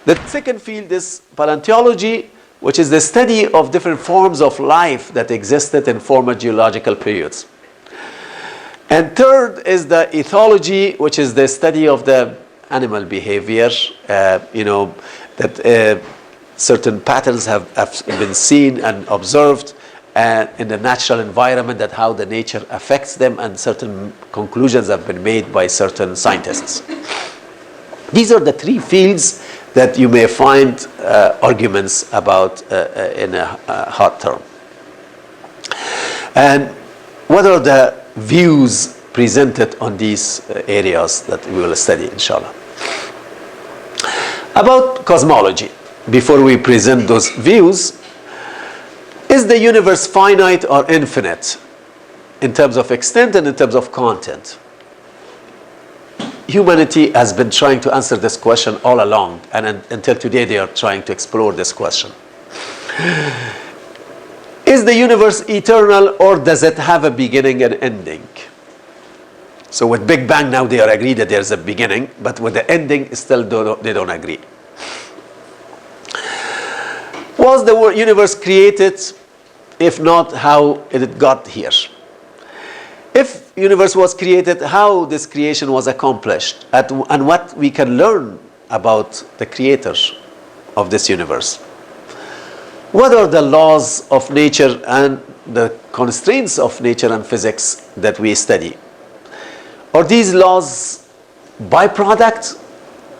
The second field is paleontology, which is the study of different forms of life that existed in former geological periods. And third is the ethology, which is the study of the animal behavior, that certain patterns have been seen and observed in the natural environment, that how the nature affects them, and certain conclusions have been made by certain scientists. These are the three fields that you may find arguments about in a hot term. And what are the views presented on these areas that we will study, inshallah? About cosmology, before we present those views, is the universe finite or infinite in terms of extent and in terms of content? Humanity has been trying to answer this question all along, and until today they are trying to explore this question. Is the universe eternal, or does it have a beginning and ending? So with Big Bang now they are agreed that there's a beginning, but with the ending still they don't agree. Was the universe created? If not, how it got here? If universe was created, how this creation was accomplished, and what we can learn about the creator of this universe? What are the laws of nature and the constraints of nature and physics that we study? Are these laws byproduct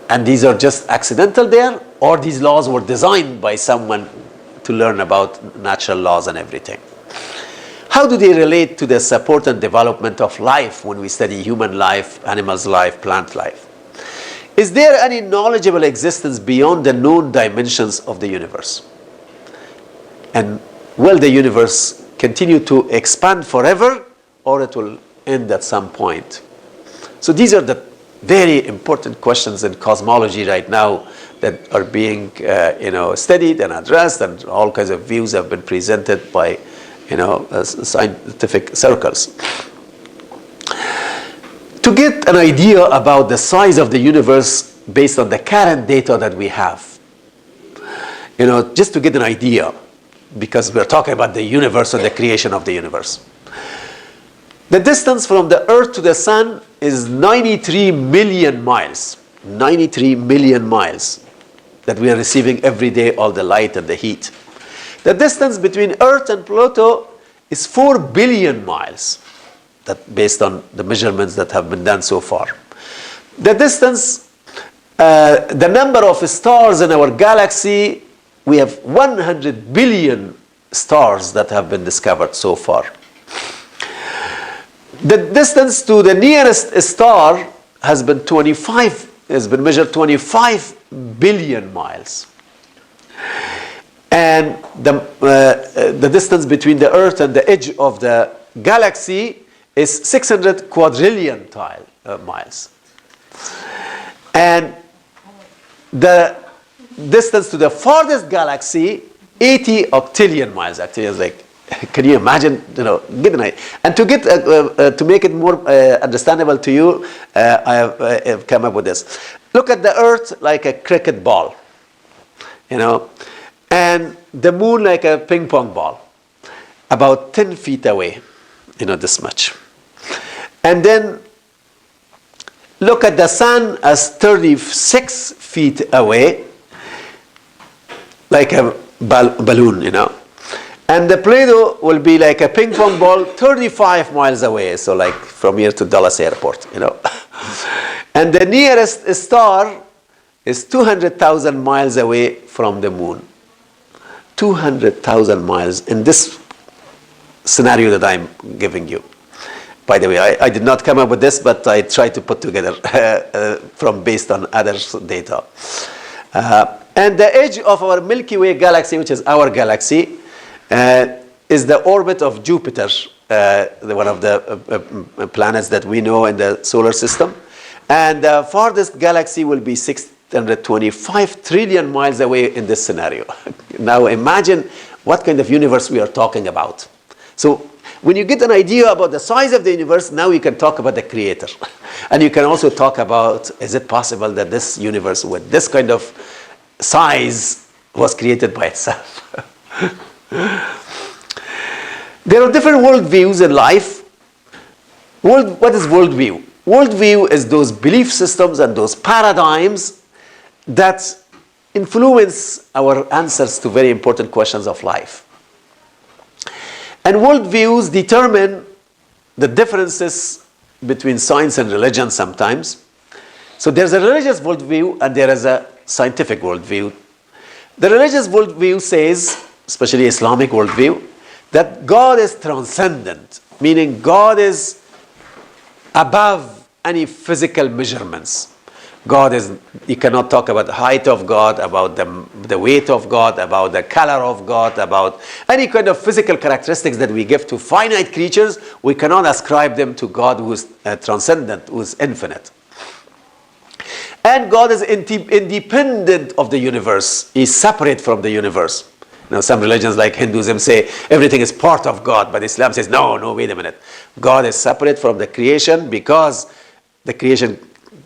and these are just accidental there, or these laws were designed by someone to learn about natural laws and everything? How do they relate to the support and development of life when we study human life, animals' life, plant life? Is there any knowledgeable existence beyond the known dimensions of the universe? And will the universe continue to expand forever, or it will end at some point? So these are the very important questions in cosmology right now that are being studied and addressed, and all kinds of views have been presented by scientific circles. To get an idea about the size of the universe based on the current data that we have, just to get an idea, because we're talking about the universe or the creation of the universe. The distance from the Earth to the Sun is 93 million miles. 93 million miles that we are receiving every day, all the light and the heat. The distance between Earth and Pluto is 4 billion miles, that based on the measurements that have been done so far. The distance, the number of stars in our galaxy, we have 100 billion stars that have been discovered so far. The distance to the nearest star has been measured 25 billion miles. And the distance between the Earth and the edge of the galaxy is 600 quadrillion miles. And the distance to the farthest galaxy, 80 octillion miles. Actually, it's like, can you imagine? Get an idea. And to make it more understandable to you, I have come up with this. Look at the Earth like a cricket ball, and the moon like a ping pong ball, about 10 feet away, this much. And then look at the sun as 36 feet away, like a balloon, And the Play-Doh will be like a ping pong ball 35 miles away, so like from here to Dallas Airport, And the nearest star is 200,000 miles away from the moon. 200,000 miles in this scenario that I'm giving you. By the way, I did not come up with this, but I tried to put together based on others' data. And the edge of our Milky Way galaxy, which is our galaxy, is the orbit of Jupiter, one of the planets that we know in the solar system. And the farthest galaxy will be 625 trillion miles away in this scenario. Now imagine what kind of universe we are talking about. So when you get an idea about the size of the universe, now you can talk about the creator. And you can also talk about, is it possible that this universe with this kind of size was created by itself? There are different worldviews in life. What is worldview? Worldview is those belief systems and those paradigms that influence our answers to very important questions of life. And worldviews determine the differences between science and religion sometimes. So there's a religious worldview and there is a scientific worldview. The religious worldview says, especially Islamic worldview, that God is transcendent, meaning God is above any physical measurements. You cannot talk about the height of God, about the weight of God, about the color of God, about any kind of physical characteristics that we give to finite creatures. We cannot ascribe them to God who is transcendent, who is infinite. And God is independent of the universe. He is separate from the universe. Some religions like Hinduism say everything is part of God, but Islam says, no, wait a minute. God is separate from the creation because the creation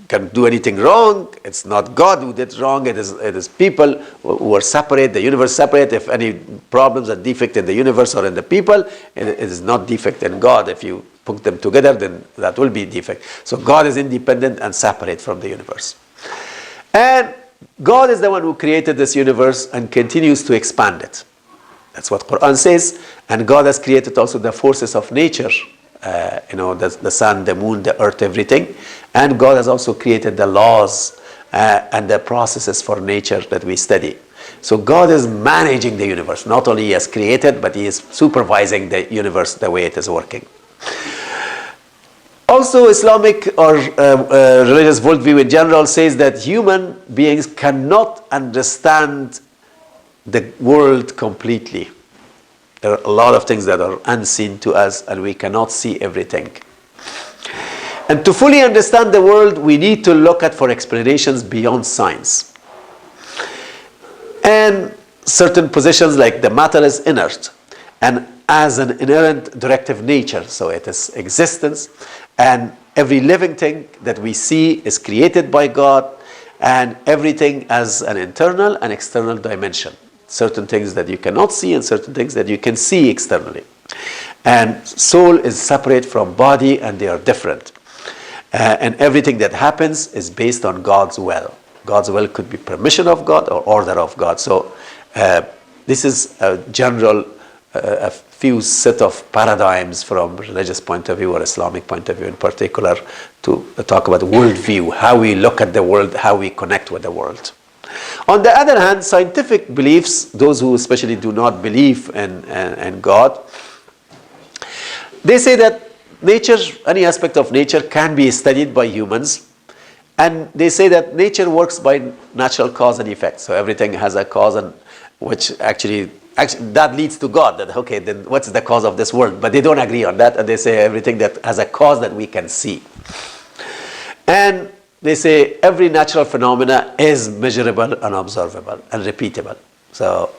can do anything wrong. It's not God who did wrong. It is people who are separate, the universe separate. If any problems are defect in the universe or in the people, it is not defect in God. If you put them together, then that will be defect. So God is independent and separate from the universe. And God is the one who created this universe and continues to expand it. That's what Quran says. And God has created also the forces of nature, the sun, the moon, the earth, everything. And God has also created the laws and the processes for nature that we study. So God is managing the universe. Not only He has created, but He is supervising the universe the way it is working. Also, Islamic or religious worldview in general says that human beings cannot understand the world completely. There are a lot of things that are unseen to us and we cannot see everything. And to fully understand the world, we need to look for explanations beyond science. And certain positions like the matter is inert and as an inherent directive nature, so it is existence, and every living thing that we see is created by God, and everything as an internal and external dimension. Certain things that you cannot see and certain things that you can see externally. And soul is separate from body and they are different. And everything that happens is based on God's will. God's will could be permission of God or order of God. So this is a general, a few set of paradigms from religious point of view or Islamic point of view in particular to talk about worldview, how we look at the world, how we connect with the world. On the other hand, scientific beliefs, those who especially do not believe in God, they say that nature, any aspect of nature can be studied by humans, and they say that nature works by natural cause and effect. So everything has a cause, and which actually that leads to God. That okay, then what's the cause of this world? But they don't agree on that, and they say everything that has a cause that we can see. And they say every natural phenomena is measurable and observable and repeatable. So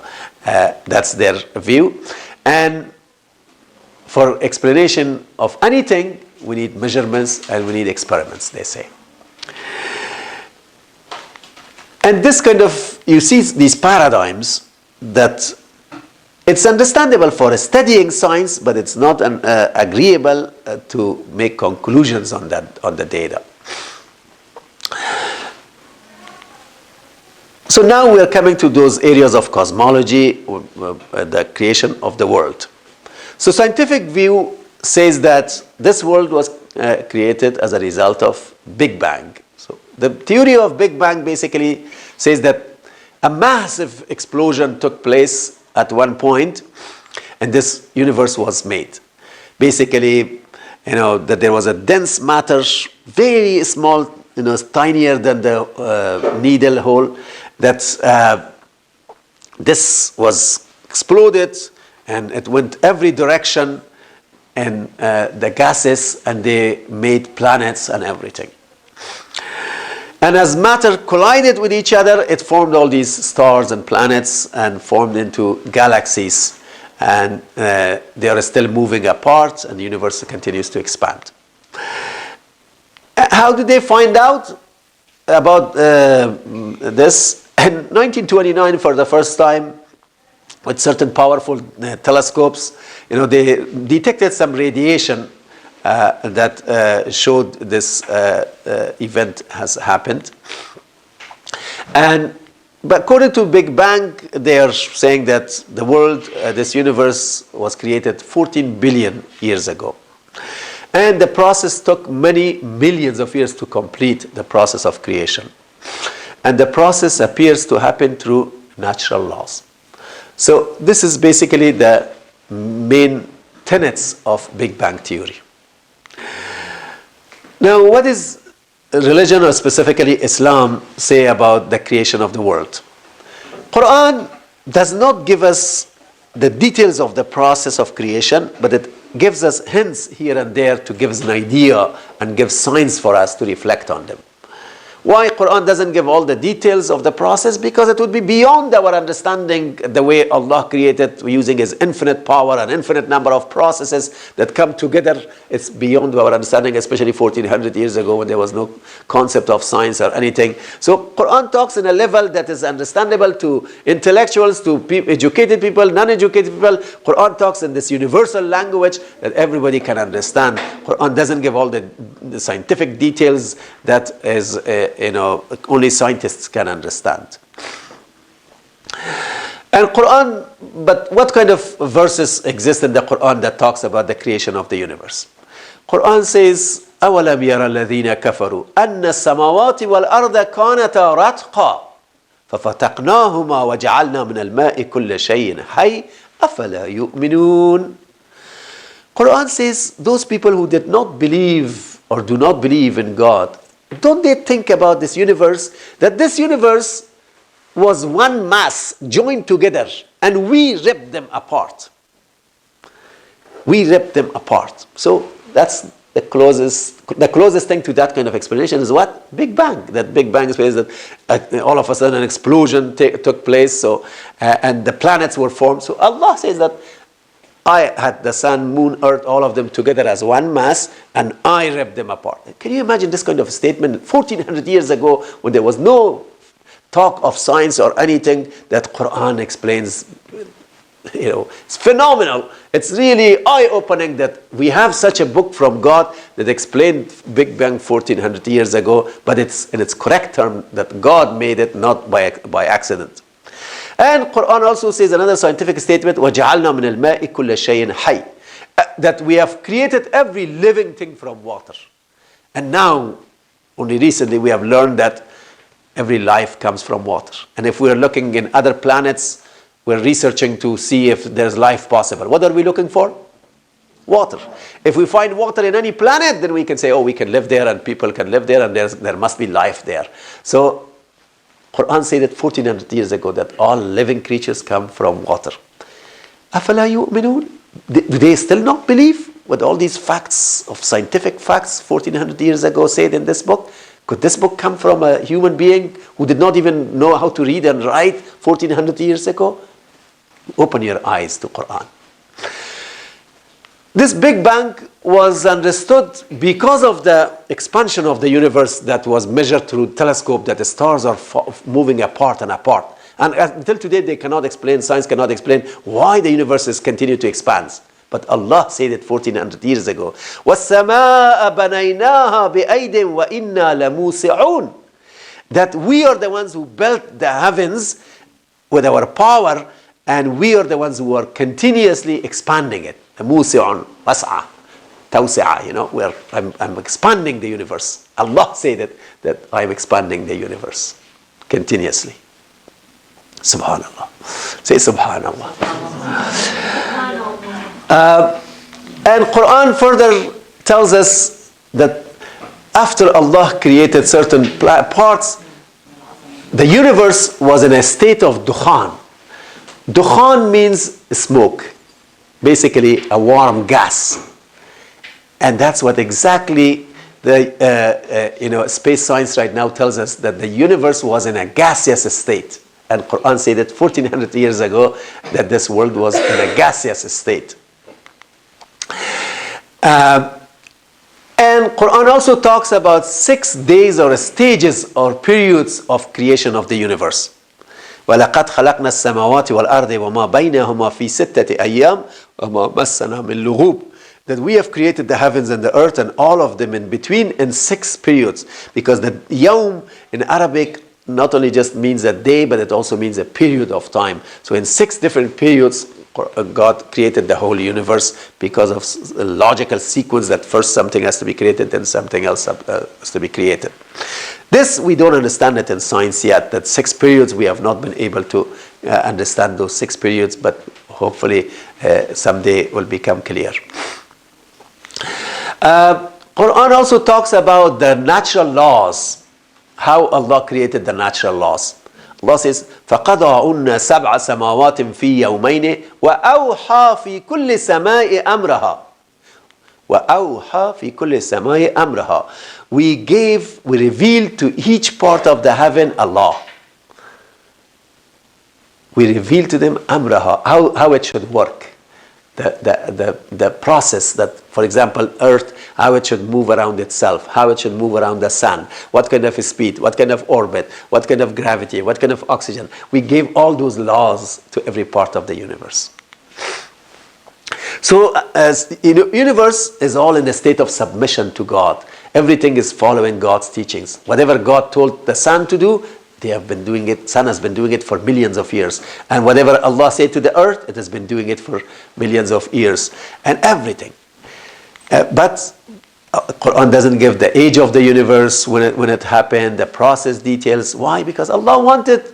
that's their view. And for explanation of anything, we need measurements and we need experiments, they say. And this kind of, you see these paradigms that it's understandable for studying science, but it's not agreeable to make conclusions on the data. So now we are coming to those areas of cosmology, the creation of the world. So scientific view says that this world was created as a result of Big Bang. So the theory of Big Bang basically says that a massive explosion took place at one point, and this universe was made. Basically, that there was a dense matter, very small, tinier than the needle hole, that this was exploded, and it went every direction, and the gases, and they made planets and everything. And as matter collided with each other, it formed all these stars and planets and formed into galaxies. And they are still moving apart, and the universe continues to expand. How did they find out about this? In 1929, for the first time, with certain powerful telescopes, they detected some radiation that showed this event has happened. But according to Big Bang, they are saying that the world, this universe, was created 14 billion years ago. And the process took many millions of years to complete the process of creation. And the process appears to happen through natural laws. So this is basically the main tenets of Big Bang theory. Now, what is religion, or specifically Islam, say about the creation of the world? Quran does not give us the details of the process of creation, but it gives us hints here and there to give us an idea and give signs for us to reflect on them. Why Quran doesn't give all the details of the process? Because it would be beyond our understanding, the way Allah created using His infinite power and infinite number of processes that come together. It's beyond our understanding, especially 1400 years ago when there was no concept of science or anything. So Quran talks in a level that is understandable to intellectuals, to educated people, non-educated people. Quran talks in this universal language that everybody can understand. Quran doesn't give all the scientific details that is only scientists can understand. And Quran, but what kind of verses exist in the Quran that talks about the creation of the universe? Quran says, أَوَلَمْ يَرَ الَّذِينَ كَفَرُوا أَنَّ السَّمَاوَاتِ وَالْأَرْضَ كَانَتَا رَتْقًا فَفَتَقْنَاهُمَا وَجَعَلْنَا مِنَ الْمَاءِ كُلَّ شَيْءٍ حَيٍّ أَفَلَا يُؤْمِنُونَ. Quran says, those people who did not believe or do not believe in God, don't they think about this universe, that this universe was one mass joined together, and we ripped them apart. We ripped them apart. So that's the closest thing to that kind of explanation is what? Big Bang. That Big Bang says that all of a sudden an explosion took place, so and the planets were formed. So Allah says that I had the sun, moon, earth, all of them together as one mass, and I ripped them apart. Can you imagine this kind of statement 1400 years ago when there was no talk of science or anything, that Quran explains? It's phenomenal. It's really eye-opening that we have such a book from God that explained Big Bang 1400 years ago, but it's in its correct term that God made it, not by accident. And Quran also says another scientific statement, وَجَعَلْنَا مِنَ الْمَاءِ كُلَّ شَيْءٍ حَيٍّ, that we have created every living thing from water. And now, only recently, we have learned that every life comes from water. And if we're looking in other planets, we're researching to see if there's life possible. What are we looking for? Water. If we find water in any planet, then we can say, oh, we can live there and people can live there and there must be life there. So Quran said that 1400 years ago that all living creatures come from water. أَفَلَا يُؤْمِنُونَ? Do they still not believe with all these facts of scientific facts 1400 years ago said in this book? Could this book come from a human being who did not even know how to read and write 1400 years ago? Open your eyes to Quran. This Big Bang was understood because of the expansion of the universe that was measured through telescope, that the stars are moving apart and apart. And until today they cannot explain, science cannot explain why the universe is continue to expand. But Allah said it 1400 years ago. وَالسَّمَاءَ بَنَيْنَاهَا بِأَيْدٍ وَإِنَّا لَمُوسِعُونَ. That we are the ones who built the heavens with our power, and we are the ones who are continuously expanding it. موسع وسعة توسعة, you know, where I'm expanding the universe. Allah said it, that I'm expanding the universe continuously. Subhanallah. Say Subhanallah. And Quran further tells us that after Allah created certain parts, the universe was in a state of dukhan. Dukhan means smoke. Basically a warm gas. And that's what exactly the space science right now tells us, that the universe was in a gaseous state. And Quran said that 1400 years ago that this world was in a gaseous state. And Quran also talks about 6 days or stages or periods of creation of the universe. وَلَقَدْ خَلَقْنَا السَّمَاوَاتِ وَالْأَرْضِ وَمَا بَيْنَهُمَا فِي سِتَّةِ أَيَّامٍ وَمَا مَسَّنَا مِنْ لُغُوبٍ. That we have created the heavens and the earth and all of them in between in 6 periods. Because the yawm in Arabic not only just means a day, but it also means a period of time. So in 6 different periods, God created the whole universe because of a logical sequence that first something has to be created, then something else has to be created. This, we don't understand it in science yet, that 6 periods, we have not been able to understand those 6 periods, but hopefully someday will become clear. Quran also talks about the natural laws, how Allah created the natural laws. Allah says, فَقَضَعُنَّ سَبْعَ سَمَاوَاتٍ فِي يَوْمَيْنِ وَأَوْحَى فِي كُلِّ سَمَاءِ أَمْرَهَا. وَأَوْحَى فِي كُلِّ سَمَاءِ أَمْرَهَا. We revealed to each part of the heaven a law. We revealed to them amraha, how it should work. The process that, for example, earth, how it should move around itself, how it should move around the sun, what kind of speed, what kind of orbit, what kind of gravity, what kind of oxygen. We gave all those laws to every part of the universe. So as universe is all in a state of submission to God. Everything is following God's teachings. Whatever God told the sun to do, they have been doing it. Sun has been doing it for millions of years. And whatever Allah said to the earth, it has been doing it for millions of years. And everything. But Quran doesn't give the age of the universe when it happened, the process details. Why? Because Allah wanted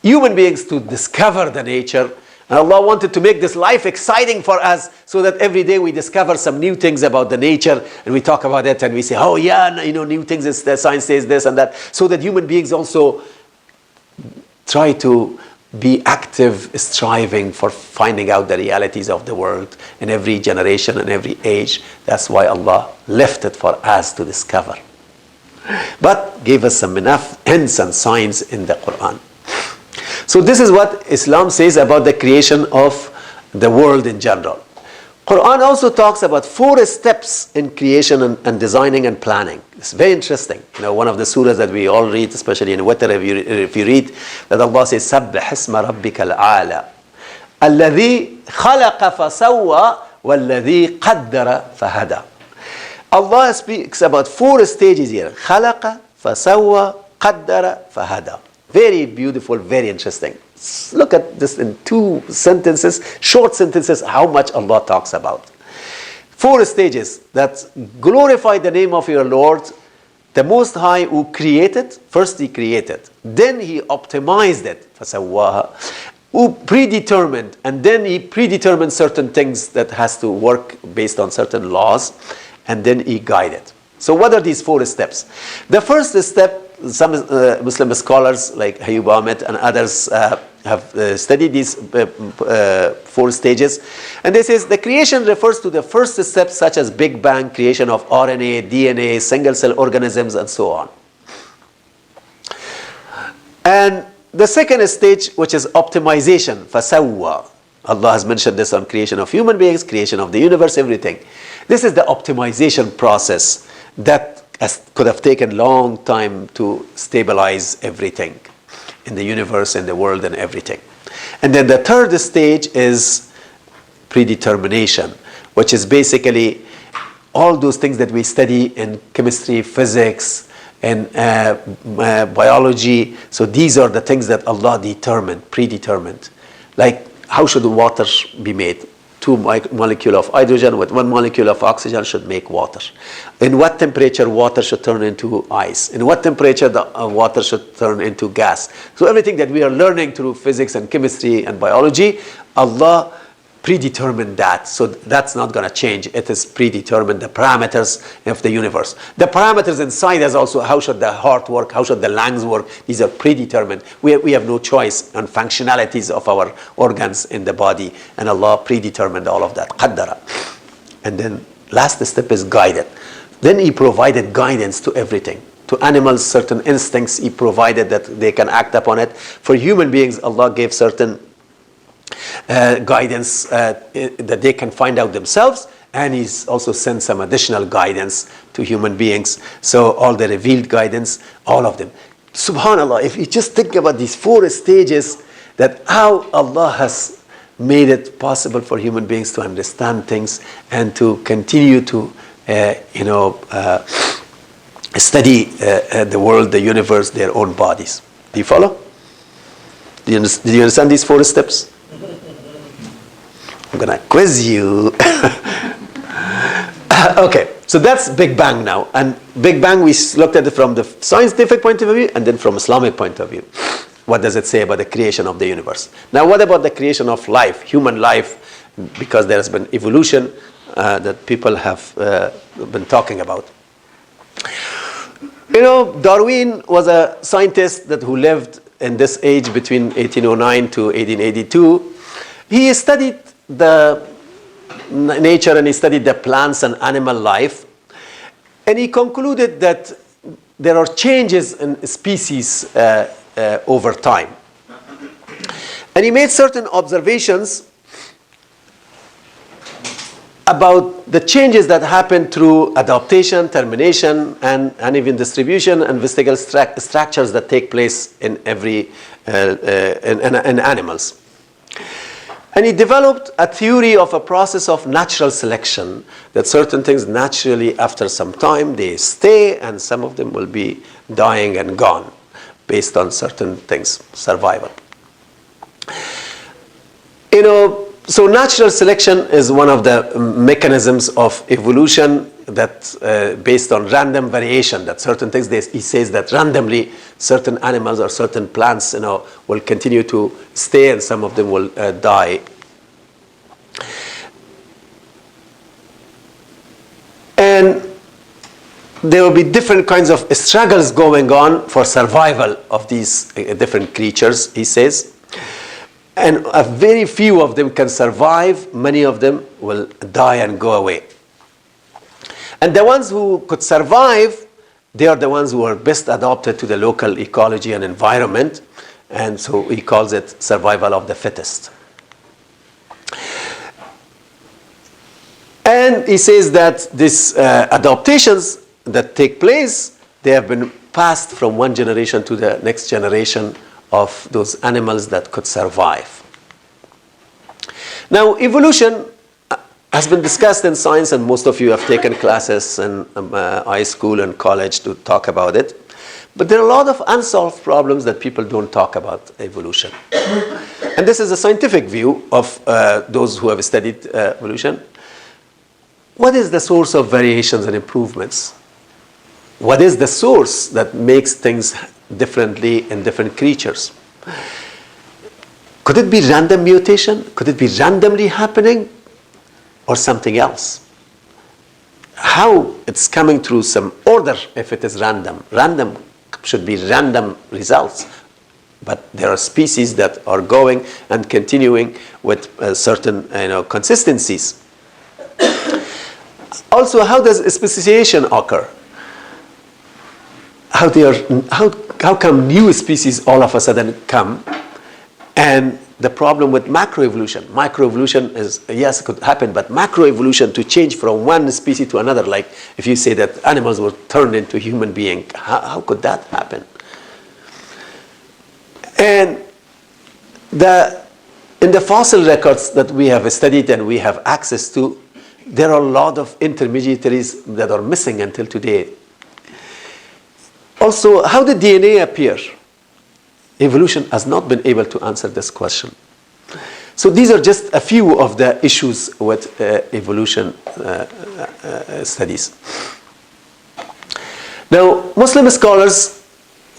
human beings to discover the nature. And Allah wanted to make this life exciting for us, so that every day we discover some new things about the nature, and we talk about it and we say, oh yeah, new things, the science says this and that. So that human beings also try to be active, striving for finding out the realities of the world in every generation and every age. That's why Allah left it for us to discover. But gave us some enough hints and signs in the Quran. So this is what Islam says about the creation of the world in general. Quran also talks about 4 steps in creation and designing and planning. It's very interesting. One of the surahs that we all read, especially in Witr, if you read, that Allah says, سَبِّحِ اسْمَ رَبِّكَ الْعَالَى الَّذِي خَلَقَ فَسَوَّى وَالَّذِي قَدَّرَ فَهَدَى. Allah speaks about 4 stages here. خَلَقَ فَسَوَّى قَدَّرَ فَهَدَى. Very beautiful, very interesting. Look at this in 2 sentences, short sentences, how much Allah talks about. 4 stages that glorify the name of your Lord, The Most High who created, first He created, then He optimized it, فَسَوَّاهَا, who predetermined, and then He predetermined certain things that has to work based on certain laws, and then He guided. So what are these 4 steps? The first step, some Muslim scholars like Hayub Ahmed and others have studied these 4 stages. And this is, the creation refers to the first step such as Big Bang, creation of RNA, DNA, single cell organisms, and so on. And the second stage, which is optimization, فَسَوَّى. Allah has mentioned this on creation of human beings, creation of the universe, everything. This is the optimization process that could have taken long time to stabilize everything in the universe, in the world, and everything. And then the third stage is predetermination, which is basically all those things that we study in chemistry, physics, and biology. So these are the things that Allah determined, predetermined. Like, how should water be made? 2 molecules of hydrogen with 1 molecule of oxygen should make water. In what temperature water should turn into ice? In what temperature the water should turn into gas? So everything that we are learning through physics and chemistry and biology, Allah predetermined that. So that's not going to change. It is predetermined, the parameters of the universe. The parameters inside us also, how should the heart work? How should the lungs work? These are predetermined. We have no choice on functionalities of our organs in the body. And Allah predetermined all of that. Qaddara. And then last step is guided. Then He provided guidance to everything. To animals, certain instincts He provided that they can act upon it. For human beings, Allah gave certain guidance that they can find out themselves, and He's also sent some additional guidance to human beings. So all the revealed guidance, all of them. Subhanallah, if you just think about these 4 stages, that how Allah has made it possible for human beings to understand things and to continue to study the world, the universe, their own bodies. Do you follow? Did you understand these 4 steps? I'm going to quiz you. Okay, so that's Big Bang now. And Big Bang, we looked at it from the scientific point of view and then from Islamic point of view. What does it say about the creation of the universe? Now, what about the creation of life, human life, because there has been evolution that people have been talking about. You know, Darwin was a scientist who lived in this age between 1809 to 1882. He studied the nature and he studied the plants and animal life, and he concluded that there are changes in species over time. And he made certain observations about the changes that happen through adaptation, termination, and even distribution and vestigial structures that take place in in animals. And he developed a theory of a process of natural selection, that certain things naturally after some time they stay and some of them will be dying and gone based on certain things, survival. You know, so natural selection is one of the mechanisms of evolution that based on random variation, that certain things, he says that randomly certain animals or certain plants, will continue to stay and some of them will die. And there will be different kinds of struggles going on for survival of these different creatures, he says. And a very few of them can survive, many of them will die and go away. And the ones who could survive, they are the ones who are best adapted to the local ecology and environment. And so he calls it survival of the fittest. And he says that these adaptations that take place, they have been passed from one generation to the next generation of those animals that could survive. Now, evolution has been discussed in science, and most of you have taken classes in high school and college to talk about it. But there are a lot of unsolved problems that people don't talk about evolution. And this is a scientific view of those who have studied evolution. What is the source of variations and improvements? what is the source that makes things differently in different creatures? Could it be random mutation? Could it be randomly happening? Or something else? How it's coming through some order if it is random. Random should be random results. But there are species that are going and continuing with certain consistencies. Also, how does speciation occur? How come new species all of a sudden come? And the problem with macroevolution. Microevolution is, yes, it could happen, but macroevolution, to change from one species to another, like if you say that animals were turned into human beings, how could that happen? And in the fossil records that we have studied and we have access to, there are a lot of intermediaries that are missing until today. Also, how did DNA appear? Evolution has not been able to answer this question. So these are just a few of the issues with evolution studies. Now, Muslim scholars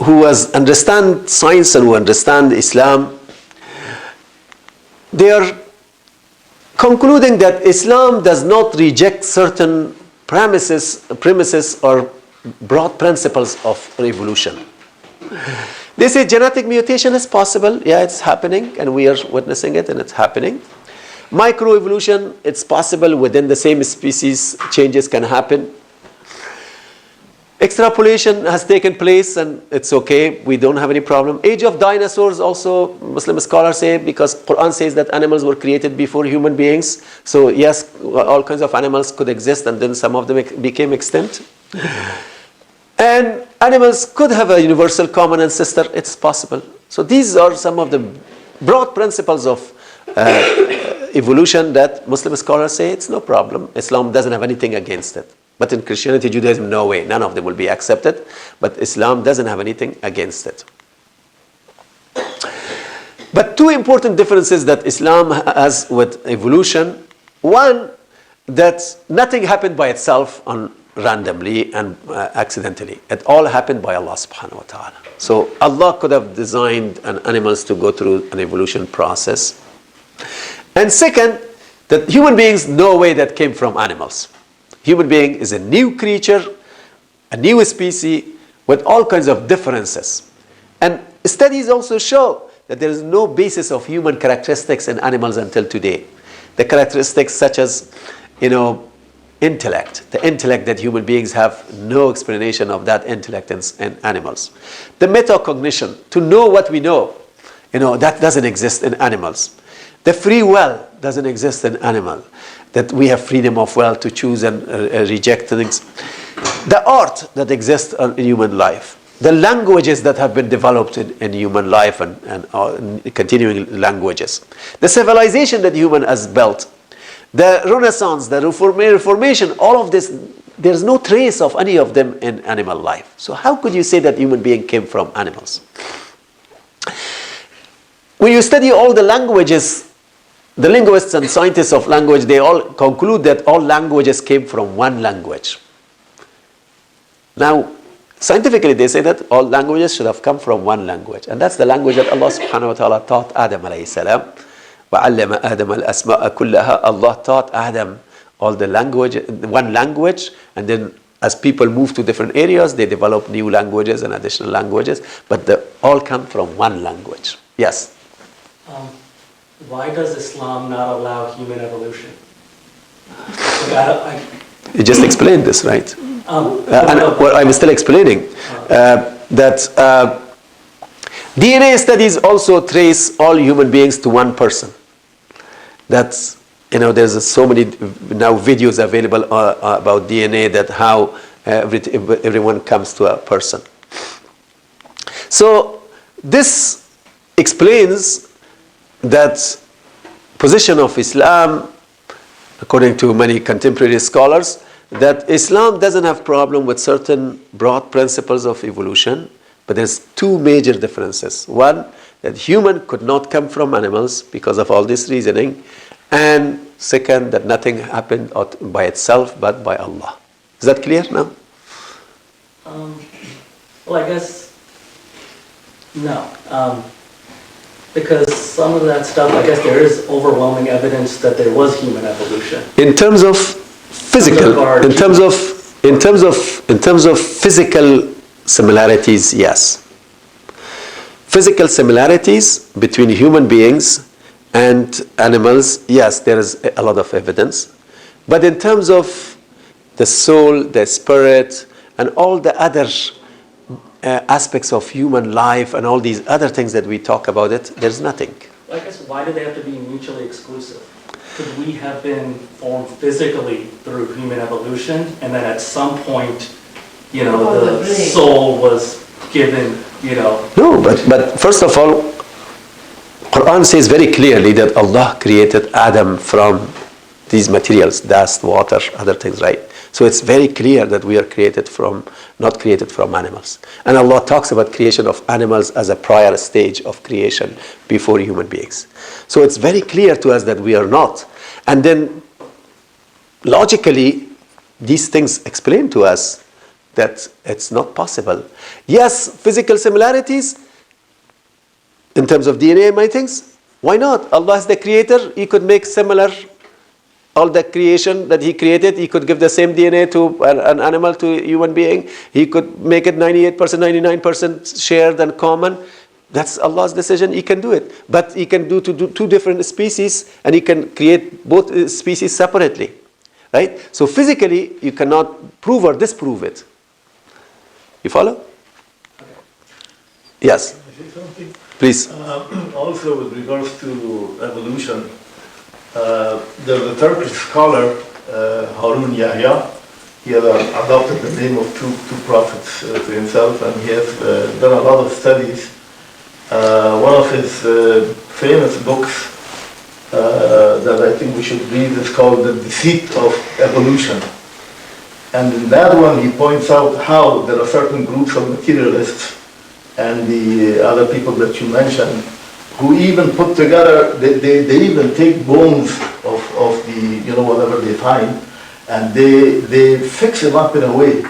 who understand science and who understand Islam, they are concluding that Islam does not reject certain premises or broad principles of evolution. They say genetic mutation is possible. Yeah, it's happening, and we are witnessing it, and it's happening. Microevolution, it's possible within the same species, changes can happen. Extrapolation has taken place, and it's okay. We don't have any problem. Age of dinosaurs also, Muslim scholars say, because Quran says that animals were created before human beings. So yes, all kinds of animals could exist, and then some of them became extinct. And animals could have a universal common ancestor. It's possible. So these are some of the broad principles of evolution that Muslim scholars say it's no problem. Islam doesn't have anything against it. But in Christianity, Judaism, no way. None of them will be accepted. But Islam doesn't have anything against it. But two important differences that Islam has with evolution. One, that nothing happened by itself randomly and accidentally. It all happened by Allah subhanahu wa ta'ala. So Allah could have designed animals to go through an evolution process. And second, that human beings, no way that came from animals. Human being is a new creature, a new species with all kinds of differences. And studies also show that there is no basis of human characteristics in animals until today. The characteristics such as, intellect. The intellect that human beings have, no explanation of that intellect in animals. The metacognition, to know what we know, that doesn't exist in animals. The free will doesn't exist in animal. That we have freedom of will to choose and reject things. The art that exists in human life. The languages that have been developed in human life and continuing languages. The civilization that human has built. The Renaissance, the Reformation, all of this, there's no trace of any of them in animal life. So how could you say that human being came from animals? When you study all the languages, the linguists and scientists of language, they all conclude that all languages came from one language. Now, scientifically, they say that all languages should have come from one language. And that's the language that Allah subhanahu wa ta'ala taught Adam alayhi salam. وَعَلَّمَ آدَمَ الْأَسْمَاءَ كُلَّهَا. Allah taught Adam all the language, one language, and then as people move to different areas, they develop new languages and additional languages, but they all come from one language. Yes? Why does Islam not allow human evolution? You just explained this, right? I'm still explaining that DNA studies also trace all human beings to one person. That's, there's so many now videos available about DNA, that how everyone comes to a person. So this explains that position of Islam, according to many contemporary scholars, that Islam doesn't have problem with certain broad principles of evolution, but there's two major differences. One, that human could not come from animals because of all this reasoning, and second, that nothing happened by itself but by Allah. Is that clear now? Well, I guess, no. Because some of that stuff, I guess there is overwhelming evidence that there was human evolution. In terms of physical, in terms of physical similarities, yes. Physical similarities between human beings and animals, yes, there is a lot of evidence. But in terms of the soul, the spirit, and all the other aspects of human life and all these other things that we talk about it, there's nothing. I guess why do they have to be mutually exclusive? Could we have been formed physically through human evolution, and then at some point, the soul was given, No, but first of all, Quran says very clearly that Allah created Adam from these materials, dust, water, other things, right? So it's very clear that we are not created from animals. And Allah talks about creation of animals as a prior stage of creation before human beings. So it's very clear to us that we are not. And then logically, these things explain to us that it's not possible. Yes, physical similarities in terms of DNA and many things. Why not? Allah is the creator. He could make similar all the creation that He created. He could give the same DNA to an animal, to a human being. He could make it 98%, 99% shared and common. That's Allah's decision. He can do it. But He can do two different species, and He can create both species separately. Right? So physically, you cannot prove or disprove it. You follow? Yes. Can I say something? Please. Also, with regards to evolution, there's a Turkish scholar, Harun Yahya. He has adopted the name of two prophets to himself, and he has done a lot of studies. One of his famous books that I think we should read is called The Deceit of Evolution. And in that one, he points out how there are certain groups of materialists and the other people that you mentioned who even put together, they even take bones of the, whatever they find, and they fix them up in a way,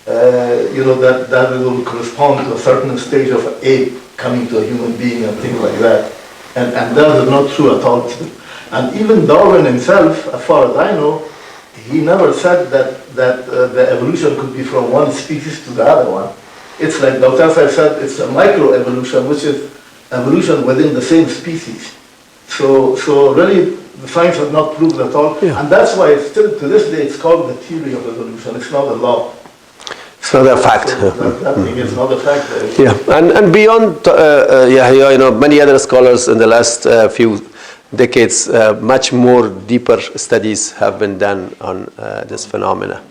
that will correspond to a certain stage of ape coming to a human being and things like that. And that is not true at all. And even Darwin himself, as far as I know, he never said that the evolution could be from one species to the other one. It's like Dr. said, it's a microevolution, which is evolution within the same species. So really, the science has not proved at all. Yeah. And that's why still to this day it's called the theory of evolution. It's not a law. It's not a fact. So that thing is not a fact. Yeah, and beyond many other scholars in the last few decades, much more deeper studies have been done on this phenomena.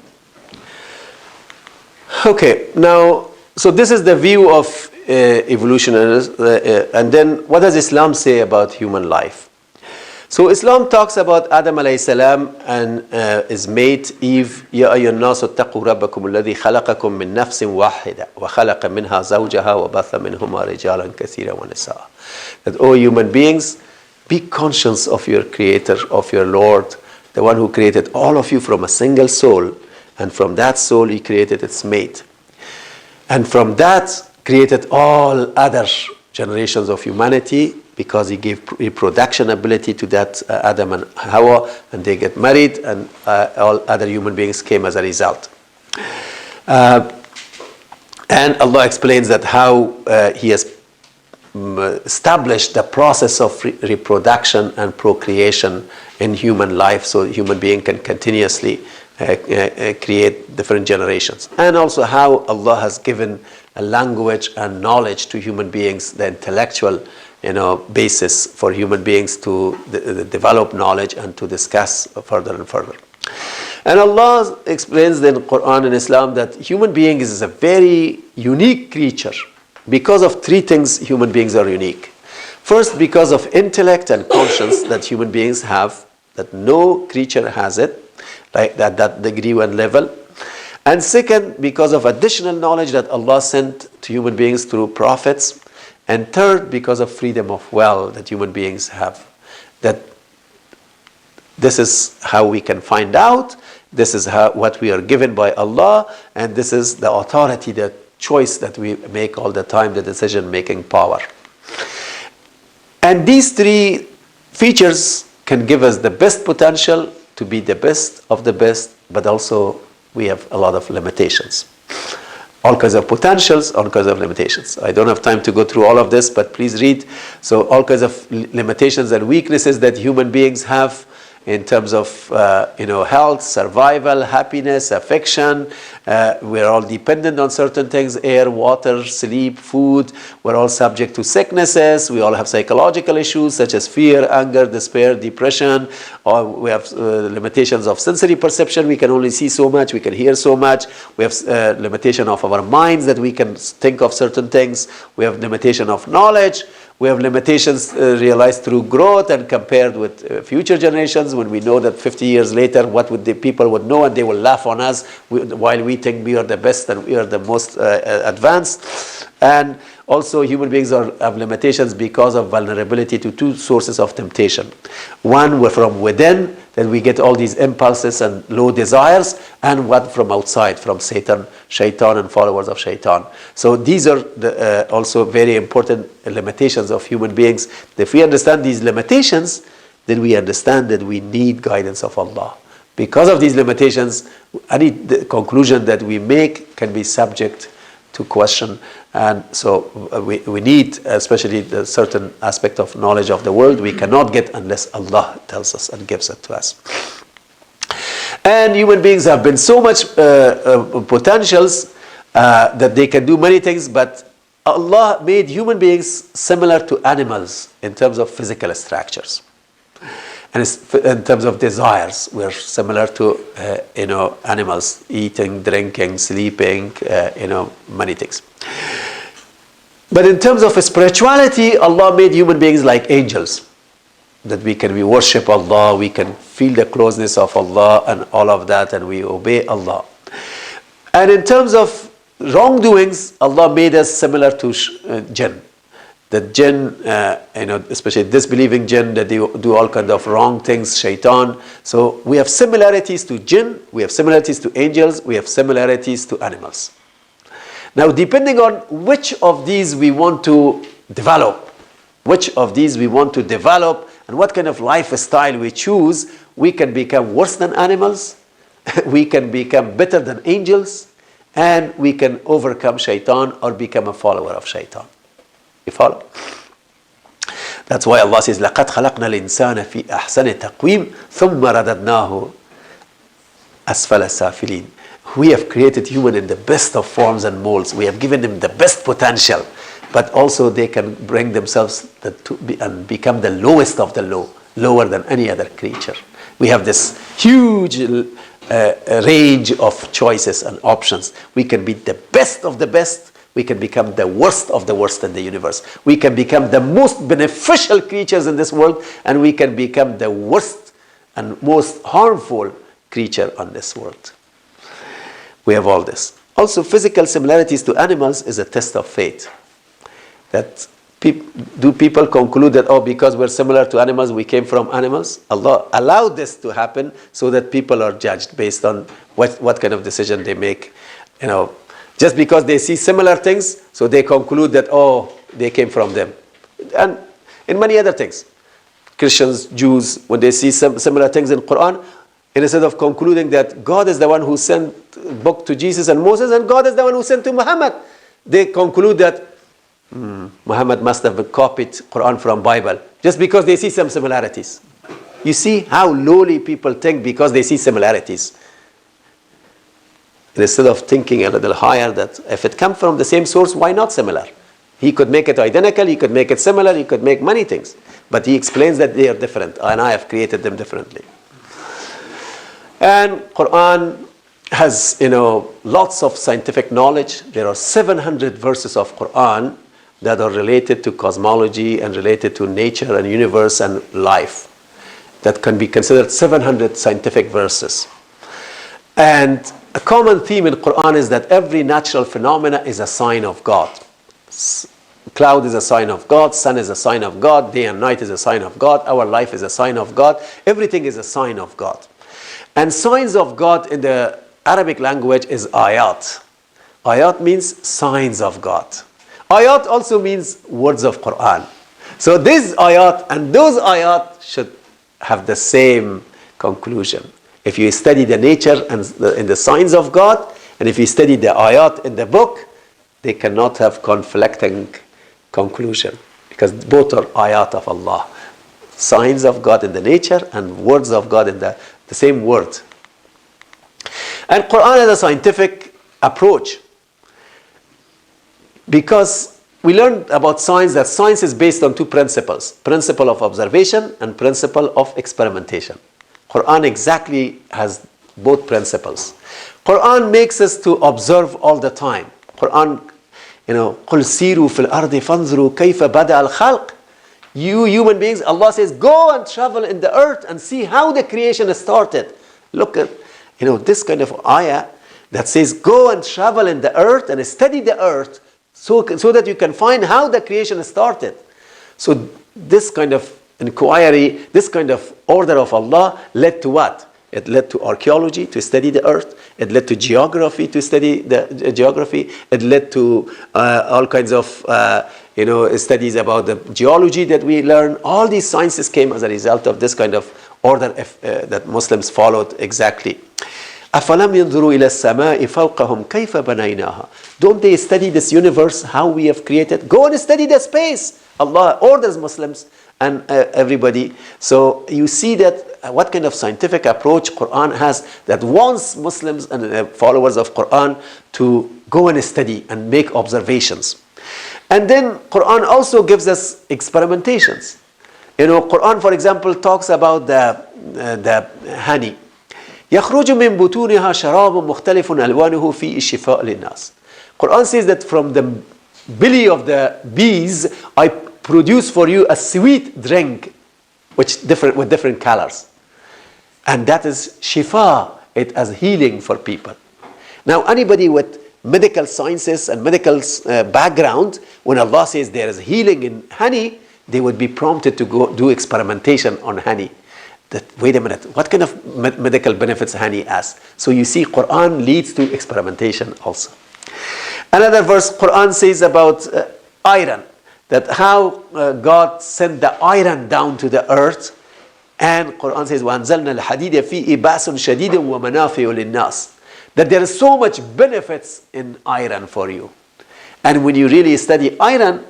Okay, now, so this is the view of evolution, and then what does Islam say about human life? So Islam talks about Adam alayhi salam and his mate Eve. يا أيها الناس اتقوا ربكم الذي خلقكم من نفس واحدة وخلق منها زوجها وبث منهما رجالا كثيرا ونساء. That all human beings, be conscious of your Creator, of your Lord, the one who created all of you from a single soul, and from that soul He created its mate. And from that created all other generations of humanity, because He gave reproduction ability to that Adam and Hawa, and they get married, and all other human beings came as a result. And Allah explains that how He has established the process of reproduction and procreation in human life, so human being can continuously create different generations. And also how Allah has given a language and knowledge to human beings, the intellectual basis for human beings to develop knowledge and to discuss further and further. And Allah explains in the Quran and Islam that human being is a very unique creature. Because of three things, human beings are unique. First, because of intellect and conscience that human beings have, that no creature has it, like that degree and level. And second, because of additional knowledge that Allah sent to human beings through prophets. And third, because of freedom of will that human beings have. That this is how we can find out This is what we are given by Allah, and this is the authority, the choice that we make all the time, the decision-making power. And these three features can give us the best potential to be the best of the best, but also we have a lot of limitations. All kinds of potentials, all kinds of limitations. I don't have time to go through all of this, but please read. So all kinds of limitations and weaknesses that human beings have in terms of health, survival, happiness, affection. We're all dependent on certain things: air, water, sleep, food. We're all subject to sicknesses. We all have psychological issues such as fear, anger, despair, depression. Or we have limitations of sensory perception. We can only see so much. We can hear so much. We have limitation of our minds, that we can think of certain things. We have limitation of knowledge. We have limitations realized through growth and compared with future generations, when we know that 50 years later what would the people would know, and they will laugh on us while we think we are the best and we are the most advanced. And also human beings have limitations because of vulnerability to two sources of temptation. One, we're from within, that we get all these impulses and low desires, and one from outside, from Satan, Shaitan, and followers of Shaitan. So these are also very important limitations of human beings. If we understand these limitations, then we understand that we need guidance of Allah. Because of these limitations, any conclusion that we make can be subject to question, and so we need, especially the certain aspect of knowledge of the world, we cannot get unless Allah tells us and gives it to us. And human beings have been so much potentials that they can do many things, but Allah made human beings similar to animals in terms of physical structures. And in terms of desires, we're similar to animals: eating, drinking, sleeping, many things. But in terms of spirituality, Allah made human beings like angels, that we worship Allah, we can feel the closeness of Allah and all of that, and we obey Allah. And in terms of wrongdoings, Allah made us similar to jinn. The jinn, especially disbelieving jinn, that they do all kinds of wrong things, shaitan. So we have similarities to jinn, we have similarities to angels, we have similarities to animals. Now, depending on which of these we want to develop, and what kind of lifestyle we choose, we can become worse than animals, we can become better than angels, and we can overcome shaitan or become a follower of shaitan. You follow? That's why Allah says, لَقَدْ خَلَقْنَا الْإِنسَانَ فِي أَحْسَنِ تَقْوِيمٍ ثُمَّ رَدَدْنَاهُ أَسْفَلَ السَّافِلِينَ. We have created human in the best of forms and molds. We have given them the best potential, but also they can bring themselves and become the lowest of the low, lower than any other creature. We have this huge range of choices and options. We can be the best of the best. We can become the worst of the worst in the universe. We can become the most beneficial creatures in this world, and we can become the worst and most harmful creature on this world. We have all this. Also, physical similarities to animals is a test of faith. That do people conclude that, because we're similar to animals, we came from animals? Allah allowed this to happen so that people are judged based on what kind of decision they make. Just because they see similar things, so they conclude that, they came from them. And in many other things. Christians, Jews, when they see some similar things in Quran, instead of concluding that God is the one who sent book to Jesus and Moses, and God is the one who sent to Muhammad, they conclude that Muhammad must have copied Quran from Bible, just because they see some similarities. You see how lowly people think because they see similarities. Instead of thinking a little higher, that if it comes from the same source, why not similar? He could make it identical, he could make it similar, he could make many things. But he explains that they are different, and I have created them differently. And Quran has, lots of scientific knowledge. There are 700 verses of Quran that are related to cosmology and related to nature and universe and life. That can be considered 700 scientific verses. And a common theme in Quran is that every natural phenomena is a sign of God. Cloud is a sign of God, sun is a sign of God, day and night is a sign of God, our life is a sign of God, everything is a sign of God. And signs of God in the Arabic language is ayat. Ayat means signs of God. Ayat also means words of Quran. So these ayat and those ayat should have the same conclusion. If you study the nature and in the signs of God, and if you study the ayat in the book, they cannot have conflicting conclusion, because both are ayat of Allah. Signs of God in the nature and words of God in the same word. And Quran has a scientific approach, because we learned about science that science is based on two principles: principle of observation and principle of experimentation. Quran exactly has both principles. Quran makes us to observe all the time. Quran, قُلْ سِيرُوا فِي الْأَرْضِ فَانْظُرُوا كَيْفَ بَدَأَ الْخَلْقِ. You human beings, Allah says, go and travel in the earth and see how the creation started. Look at, this kind of ayah that says, go and travel in the earth and study the earth so that you can find how the creation started. So this kind of inquiry, this kind of order of Allah led to what? It led to archaeology, to study the earth. It led to geography, to study the geography. It led to all kinds of studies about the geology that we learn. All these sciences came as a result of this kind of order that Muslims followed exactly. أَفَلَمْ يَنْظُرُوا إِلَى السَّمَاءِ فَوْقَهُمْ كَيْفَ بَنَيْنَاهَا. Don't they study this universe, how we have created? Go and study the space. Allah orders Muslims and everybody. So you see that what kind of scientific approach Quran has, that wants Muslims and followers of Quran to go and study and make observations. And then Quran also gives us experimentations. Quran, for example, talks about the honey. يخرج من بطونها شراب مختلف ألوانه فيه الشفاء للناس. Quran says that from the belly of the bees, I produce for you a sweet drink with different colors. And that is shifa, it as healing for people. Now anybody with medical sciences and medical background, when Allah says there is healing in honey, they would be prompted to go do experimentation on honey. Wait a minute, what kind of medical benefits honey has? So you see, Quran leads to experimentation also. Another verse, Quran says about iron, that how God sent the iron down to the earth. And Quran says, وَأَنزَلْنَا الْحَدِيدَ فِيهِ بَأْسٌ شَدِيدٌ وَمَنَافِعُ لِلنَّاسِ. That there is so much benefits in iron for you. And when you really study iron,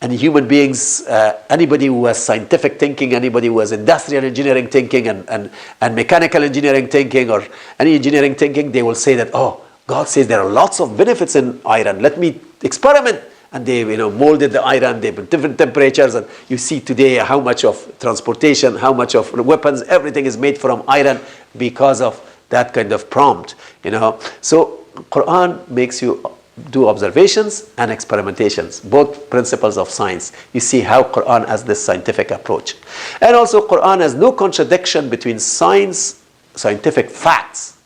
and human beings, anybody who has scientific thinking, anybody who has industrial engineering thinking and mechanical engineering thinking or any engineering thinking, they will say that, oh, God says there are lots of benefits in iron. Let me experiment. And they molded the iron, they have different temperatures, and you see today how much of transportation, how much of weapons, everything is made from iron because of that kind of prompt. So Quran makes you do observations and experimentations, both principles of science. You see how Quran has this scientific approach. And also Quran has no contradiction between science, scientific facts,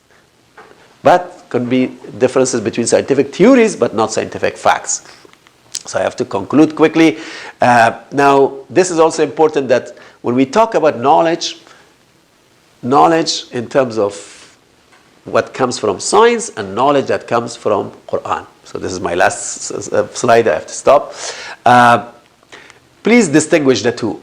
but can be differences between scientific theories but not scientific facts. So I have to conclude quickly. Now this is also important, that when we talk about knowledge in terms of what comes from science and knowledge that comes from Quran. So this is my last slide, I have to stop. Please distinguish the two.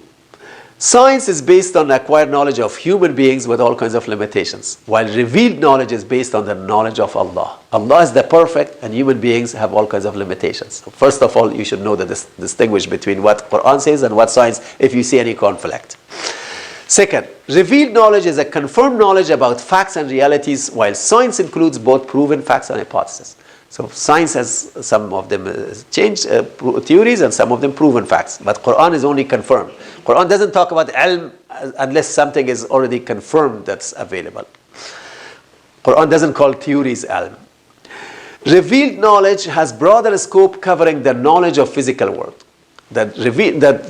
Science is based on acquired knowledge of human beings with all kinds of limitations, while revealed knowledge is based on the knowledge of Allah. Allah is the perfect and human beings have all kinds of limitations. So first of all, you should know the distinguish between what Quran says and what science, if you see any conflict. Second, revealed knowledge is a confirmed knowledge about facts and realities, while science includes both proven facts and hypotheses. So science has some of them changed theories and some of them proven facts, but Quran is only confirmed. Quran doesn't talk about ilm unless something is already confirmed that's available. Quran doesn't call theories ilm. Revealed knowledge has broader scope, covering the knowledge of physical world. That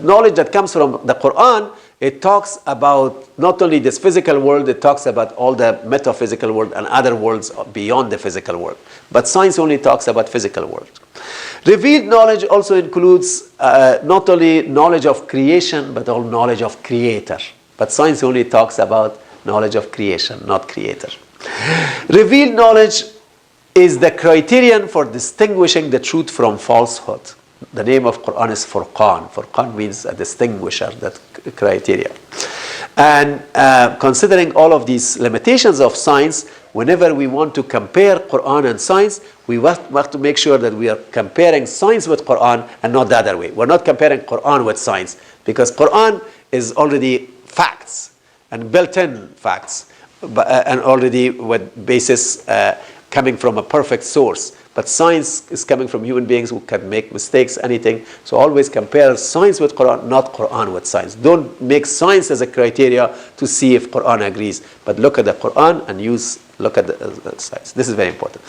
knowledge that comes from the Quran, it talks about not only this physical world, it talks about all the metaphysical world and other worlds beyond the physical world. But science only talks about physical world. Revealed knowledge also includes not only knowledge of creation, but all knowledge of creator. But science only talks about knowledge of creation, not creator. Revealed knowledge is the criterion for distinguishing the truth from falsehood. The name of Quran is Furqan. Furqan means a distinguisher, that criteria. And considering all of these limitations of science, whenever we want to compare Quran and science, we have to make sure that we are comparing science with Quran and not the other way. We're not comparing Quran with science, because Quran is already facts and built-in facts, and already with basis coming from a perfect source. But science is coming from human beings who can make mistakes, anything. So always compare science with Quran, not Quran with science. Don't make science as a criteria to see if Quran agrees, but look at the Quran and look at the science. This is very important.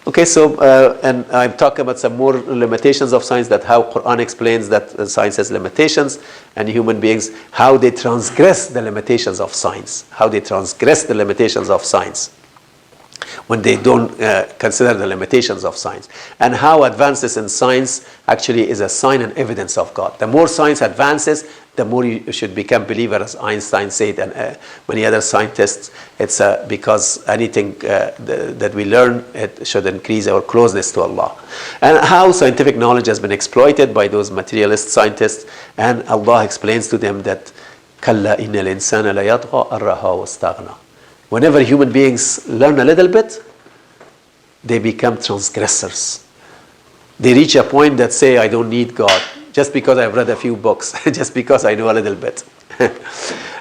Okay, so and I'm talking about some more limitations of science, that how Quran explains that science has limitations, and human beings, how they transgress the limitations of science, when they don't consider the limitations of science, and how advances in science actually is a sign and evidence of God. The more science advances, the more you should become believer, as Einstein said, and many other scientists. It's because anything that we learn, it should increase our closeness to Allah. And how scientific knowledge has been exploited by those materialist scientists, and Allah explains to them that كَلَّا إِنَّ الْإِنسَانَ لَيَطْغَى أَن رَآهُ اسْتَغْنَى. Whenever human beings learn a little bit, they become transgressors. They reach a point that say, I don't need God, just because I've read a few books, just because I know a little bit.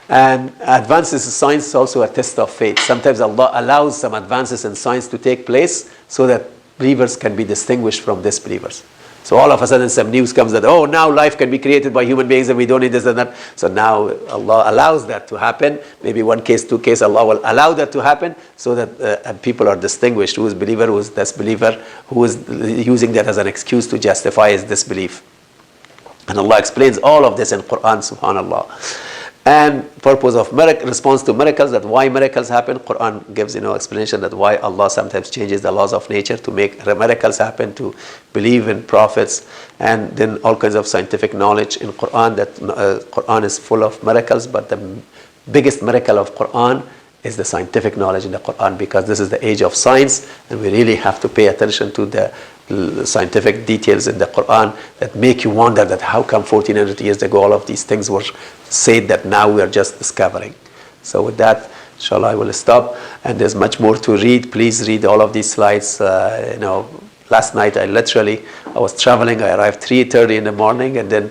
And advances in science is also a test of faith. Sometimes Allah allows some advances in science to take place so that believers can be distinguished from disbelievers. So all of a sudden some news comes that, oh, now life can be created by human beings and we don't need this and that. So now Allah allows that to happen. Maybe one case, two cases, Allah will allow that to happen so that people are distinguished. Who is believer, who is disbeliever, who is using that as an excuse to justify his disbelief. And Allah explains all of this in Quran, subhanallah. And purpose of response to miracles, that why miracles happen. Quran gives explanation that why Allah sometimes changes the laws of nature to make miracles happen, to believe in prophets, and then all kinds of scientific knowledge in Quran, that Quran is full of miracles, but the biggest miracle of Quran is the scientific knowledge in the Quran, because this is the age of science, and we really have to pay attention to the scientific details in the Quran that make you wonder that how come 1400 years ago all of these things were said that now we are just discovering. So with that, inshallah, I will stop, and there's much more to read. Please read all of these slides. Last night I was traveling. I arrived 3:30 in the morning, and then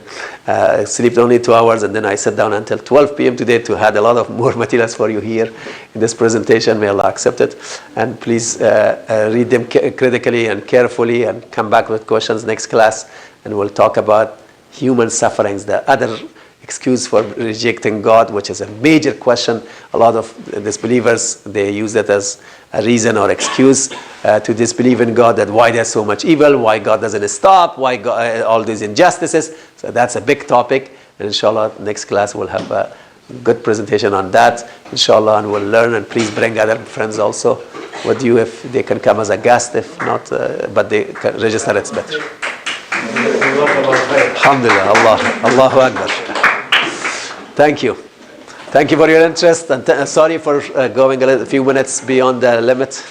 slept only 2 hours, and then I sat down until 12 p.m. today to have a lot of more materials for you here in this presentation. May Allah accept it, and please read them critically and carefully, and come back with questions next class, and we'll talk about human sufferings, the other excuse for rejecting God, which is a major question. A lot of disbelievers, they use that as a reason or excuse to disbelieve in God, that why there's so much evil, why God doesn't stop, why God, all these injustices. So that's a big topic, and inshallah next class we'll have a good presentation on that, inshallah, and we'll learn. And please bring other friends also with you if they can come as a guest, if not, but they can register, it's better. Alhamdulillah, Allahu Akbar. Thank you. Thank you for your interest, and sorry for going a few minutes beyond the limit.